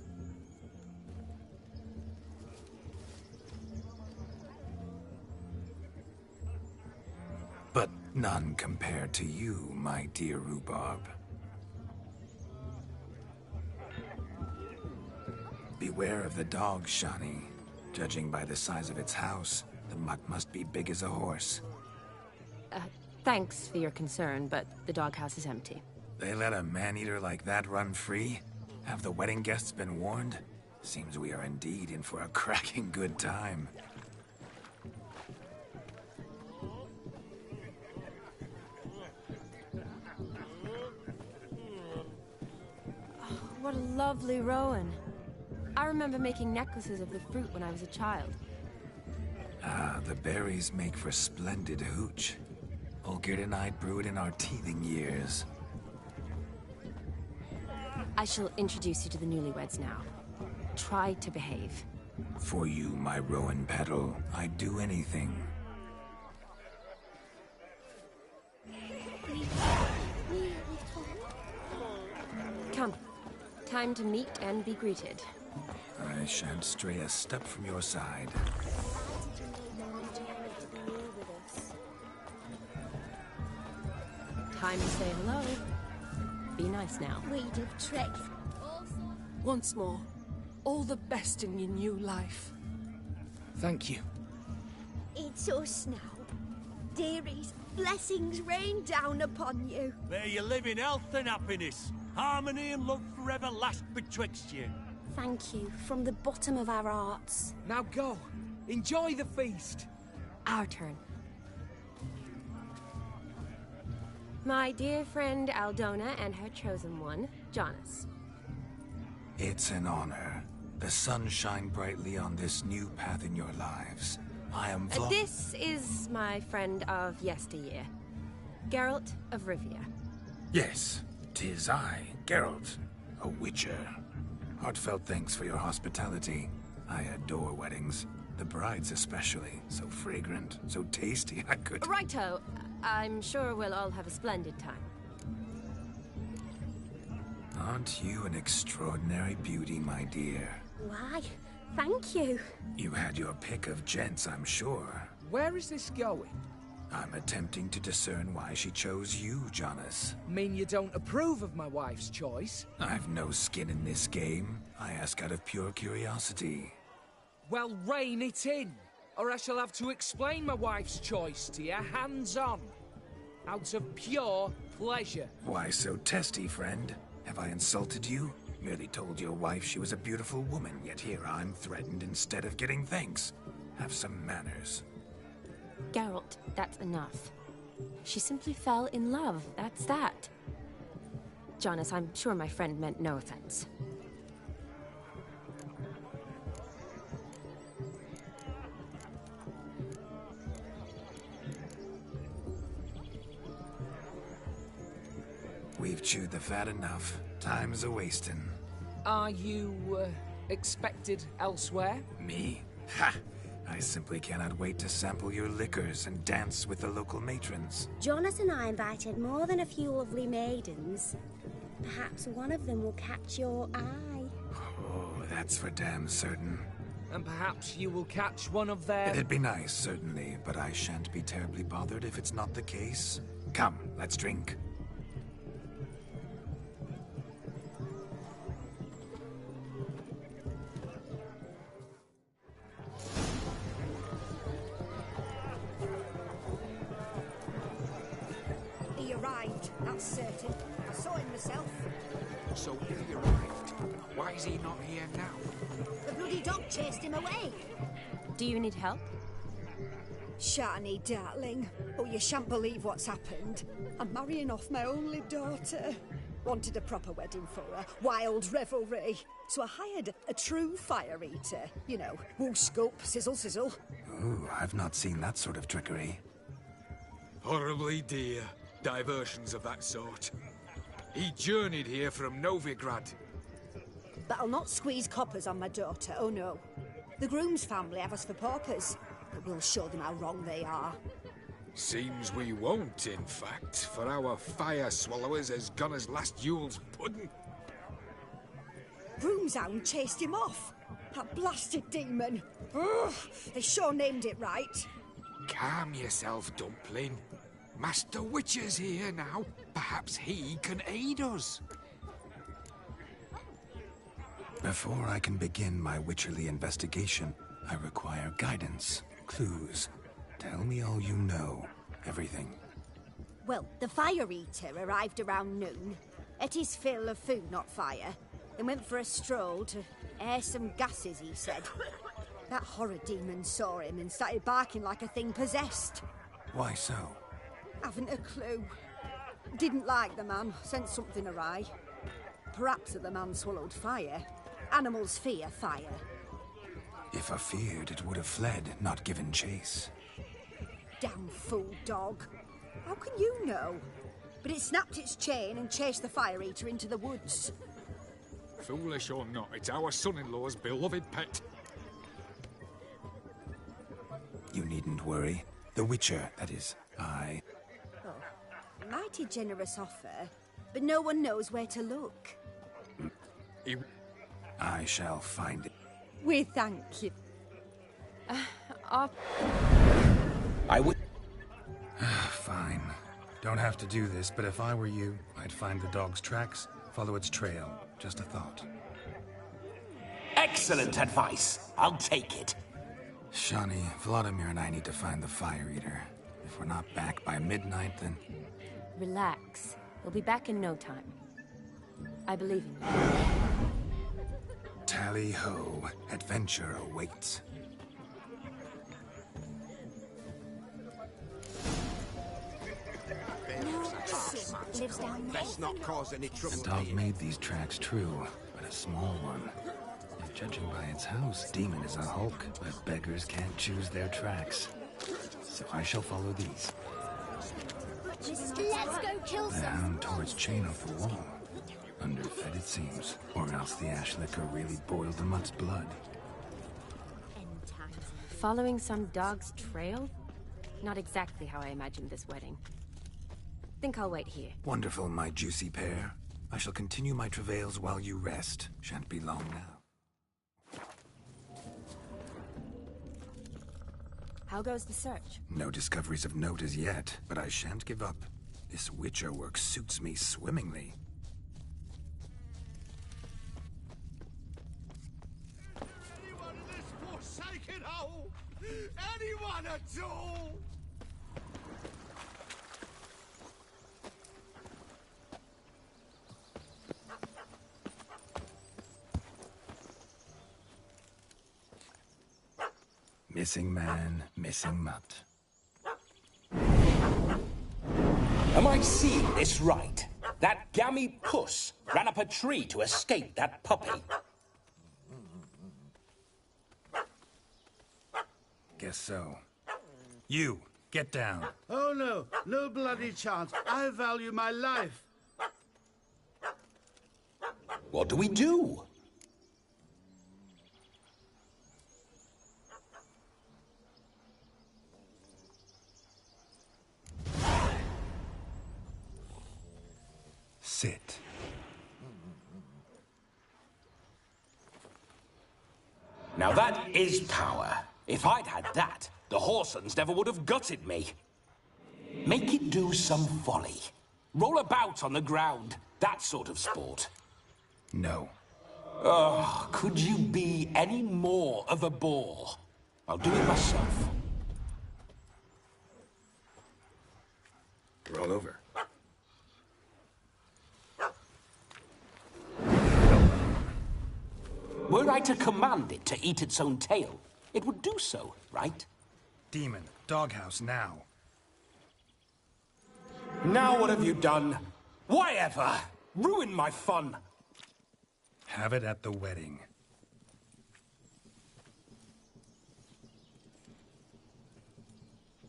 But none compared to you, my dear Rhubarb. Beware of the dog, Shani. Judging by the size of its house, the mutt must be big as a horse. Thanks for your concern, but the doghouse is empty. They let a man-eater like that run free? Have the wedding guests been warned? Seems we are indeed in for a cracking good time. What a lovely rowan. I remember making necklaces of the fruit when I was a child. Ah, the berries make for splendid hooch. Olgerd and I brewed in our teething years. I shall introduce you to the newlyweds now. Try to behave. For you, my rowan petal, I'd do anything. Come. Time to meet and be greeted. I shan't stray a step from your side. Time to say hello. Be nice now. Weed of trick. Once more, all the best in your new life. Thank you. It's us now. Dearies, blessings rain down upon you. May you live in health and happiness. Harmony and love forever last betwixt you. Thank you, from the bottom of our hearts. Now go. Enjoy the feast. Our turn. My dear friend Aldona and her chosen one, Jonas. It's an honor. The sun shine brightly on this new path in your lives. I am This is my friend of yesteryear, Geralt of Rivia. Yes, 'tis I, Geralt, a witcher. Heartfelt thanks for your hospitality. I adore weddings. The brides especially. So fragrant, so tasty, I could... Righto. I'm sure we'll all have a splendid time. Aren't you an extraordinary beauty, my dear? Why, thank you. You had your pick of gents, I'm sure. Where is this going? I'm attempting to discern why she chose you, Jonas. Mean you don't approve of my wife's choice? I've no skin in this game. I ask out of pure curiosity. Well, rein it in, or I shall have to explain my wife's choice to you hands-on. Out of pure pleasure. Why so testy, friend? Have I insulted you? Merely told your wife she was a beautiful woman, yet here I'm threatened instead of getting thanks. Have some manners. Geralt, that's enough. She simply fell in love, that's that. Jonas, I'm sure my friend meant no offense. We've chewed the fat enough. Time's a-wasting. Are you, expected elsewhere? Me? Ha! I simply cannot wait to sample your liquors and dance with the local matrons. Jonas and I invited more than a few lovely maidens. Perhaps one of them will catch your eye. Oh, that's for damn certain. And perhaps you will catch one of their... It'd be nice, certainly, but I shan't be terribly bothered if it's not the case. Come, let's drink. He arrived, that's certain. I saw him myself. So he arrived. Why is he not here now? The bloody dog chased him away. Do you need help? Shani, darling. Oh, you shan't believe what's happened. I'm marrying off my only daughter. Wanted a proper wedding for her. Wild revelry. So I hired a true fire eater. You know, woo scoop, sizzle sizzle. Ooh, I've not seen that sort of trickery. Horribly dear diversions of that sort. He journeyed here from Novigrad. But I'll not squeeze coppers on my daughter, oh no. The groom's family have us for paupers, but we'll show them how wrong they are. Seems we won't, in fact, for our fire swallowers has gone as last Yule's pudding. Groom's hound chased him off. That blasted demon. Ugh, they sure named it right. Calm yourself, Dumpling. Master Witcher's here now. Perhaps he can aid us. Before I can begin my witcherly investigation, I require guidance, clues. Tell me all you know. Everything. Well, the fire eater arrived around noon. Ate his fill of food, not fire. Then went for a stroll to air some gases, he said. That horror demon saw him and started barking like a thing possessed. Why so? Haven't a clue. Didn't like the man, sent something awry. Perhaps the man swallowed fire. Animals fear fire. If I feared, it would have fled, not given chase. Damn fool dog. How can you know? But it snapped its chain and chased the fire eater into the woods. Foolish or not, it's our son-in-law's beloved pet. You needn't worry. The Witcher, that is, I... Oh, mighty generous offer, but no one knows where to look. I shall find it. We thank you. I would... Fine. Don't have to do this, but if I were you, I'd find the dog's tracks, follow its trail. Just a thought. Excellent advice. I'll take it. Shani, Vladimir and I need to find the fire eater. If we're not back by midnight, then... Relax. We'll be back in no time. I believe in you. Tally-ho. Adventure awaits. Lives down there. Best not cause any trouble. The dog made these tracks true, but a small one. And judging by its house, Demon is a hulk, but beggars can't choose their tracks. So I shall follow these. Let's go kill The hound tore its chain off the wall. Underfed it seems, or else the ash liquor really boiled the mutt's blood. Following some dog's trail? Not exactly how I imagined this wedding. Think I'll wait here. Wonderful, my juicy pair. I shall continue my travails while you rest. Shan't be long now. How goes the search? No discoveries of note as yet, but I shan't give up. This Witcher work suits me swimmingly. Anyone in this forsaken hole? Anyone at all? Missing man, missing mutt. Am I seeing this right? That gammy puss ran up a tree to escape that puppy. Guess so. You, get down. Oh no, no bloody chance. I value my life. What do we do? Sit. Now that is power. If I'd had that, the Horsons never would have gutted me. Make it do some folly. Roll about on the ground. That sort of sport. No. Oh, could you be any more of a bore? I'll do it myself. Roll over. Were I to command it to eat its own tail, it would do so, right? Demon, doghouse now. Now what have you done? Why ever? Ruin my fun. Have it at the wedding.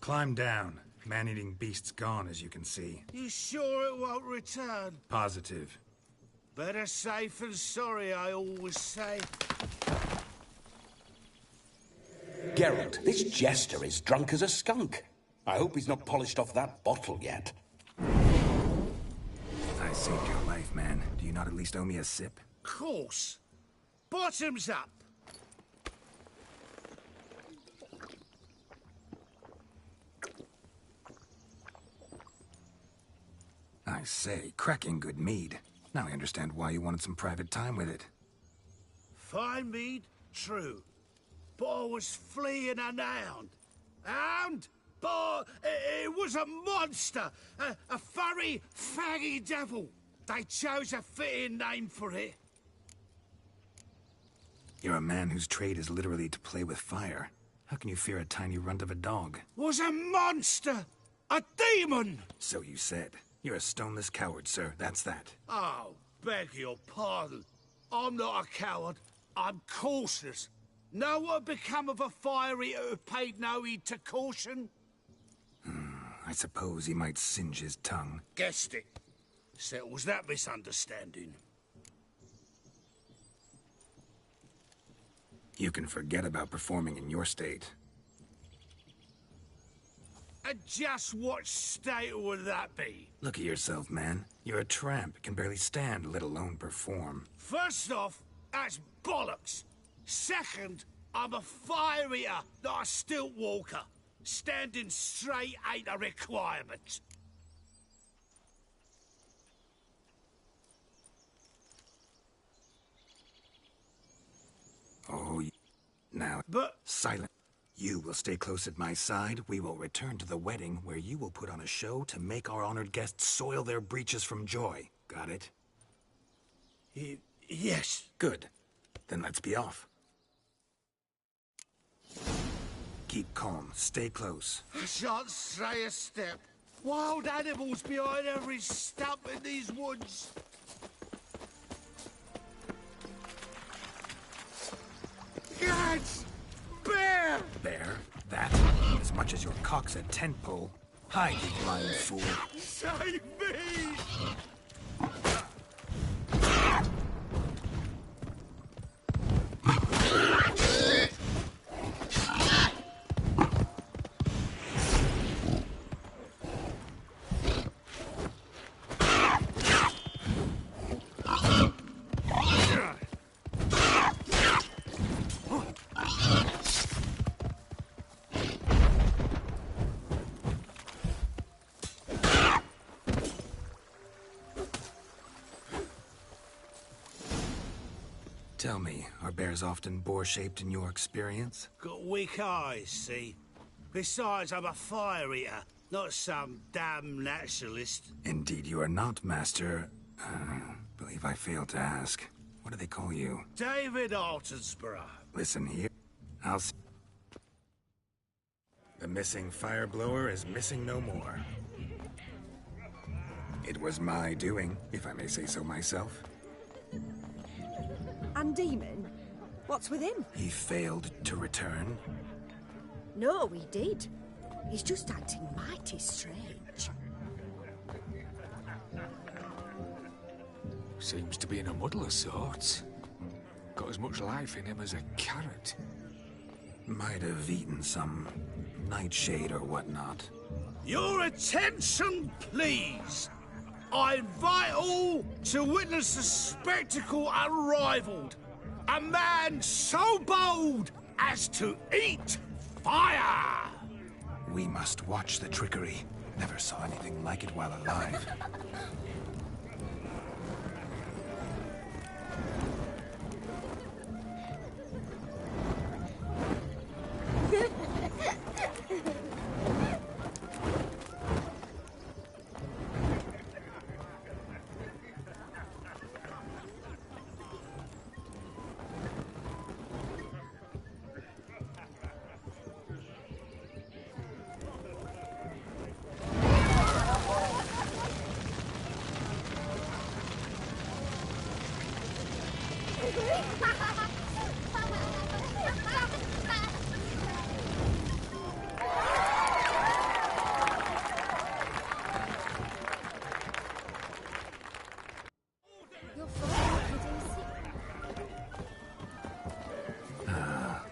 Climb down. Man-eating beast's gone, as you can see. You sure it won't return? Positive. Better safe than sorry, I always say. Geralt, this jester is drunk as a skunk. I hope he's not polished off that bottle yet. I saved your life, man. Do you not at least owe me a sip? Course. Bottoms up. I say, cracking good mead. Now I understand why you wanted some private time with it. Fine mead, true. But I was fleeing an hound. Hound? But it was a monster. A furry, faggy devil. They chose a fitting name for it. You're a man whose trade is literally to play with fire. How can you fear a tiny runt of a dog? Was a monster. A demon. So you said. You're a stoneless coward, sir. That's that. Oh, beg your pardon. I'm not a coward. I'm cautious. Know what become of a fire eater who paid no heed to caution? I suppose he might singe his tongue. Guessed it. Settles that misunderstanding. You can forget about performing in your state. And just what state would that be? Look at yourself, man. You're a tramp, can barely stand, let alone perform. First off, that's bollocks. Second, I'm a fire eater, not a stilt walker. Standing straight ain't a requirement. Oh, now, but silent. You will stay close at my side. We will return to the wedding, where you will put on a show to make our honored guests soil their breeches from joy. Got it? Yes. Good. Then let's be off. Keep calm. Stay close. I shan't stray a step. Wild animals behind every stump in these woods. Gads! Bear! Bear? That? As much as your cock's a tent pole. Hide, you blind fool. Save me! Tell me, are bears often boar-shaped in your experience? Got weak eyes, see? Besides, I'm a fire eater, not some damn naturalist. Indeed you are not, Master. Believe I failed to ask. What do they call you? David Altonsborough. Listen here. I'll see. The missing fire blower is missing no more. It was my doing, if I may say so myself. And Demon? What's with him? He failed to return. No, he did. He's just acting mighty strange. Seems to be in a muddle of sorts. Got as much life in him as a carrot. Might have eaten some nightshade or whatnot. Your attention, please! I invite all to witness a spectacle unrivaled. A man so bold as to eat fire! We must watch the trickery. Never saw anything like it while alive.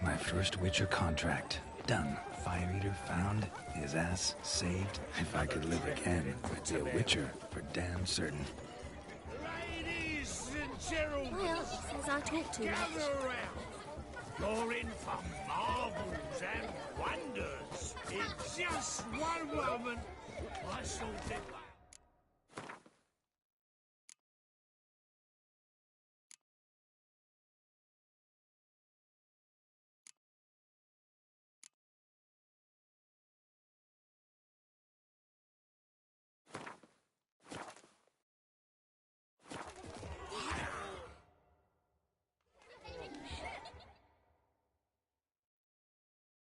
My first Witcher contract. Done. Fire Eater found. His ass saved. If I could live again, I'd be a Witcher for damn certain. Ladies and gentlemen, Well, says I talk too much. gather around. You're in for marvels and wonders. In just one moment, I saw the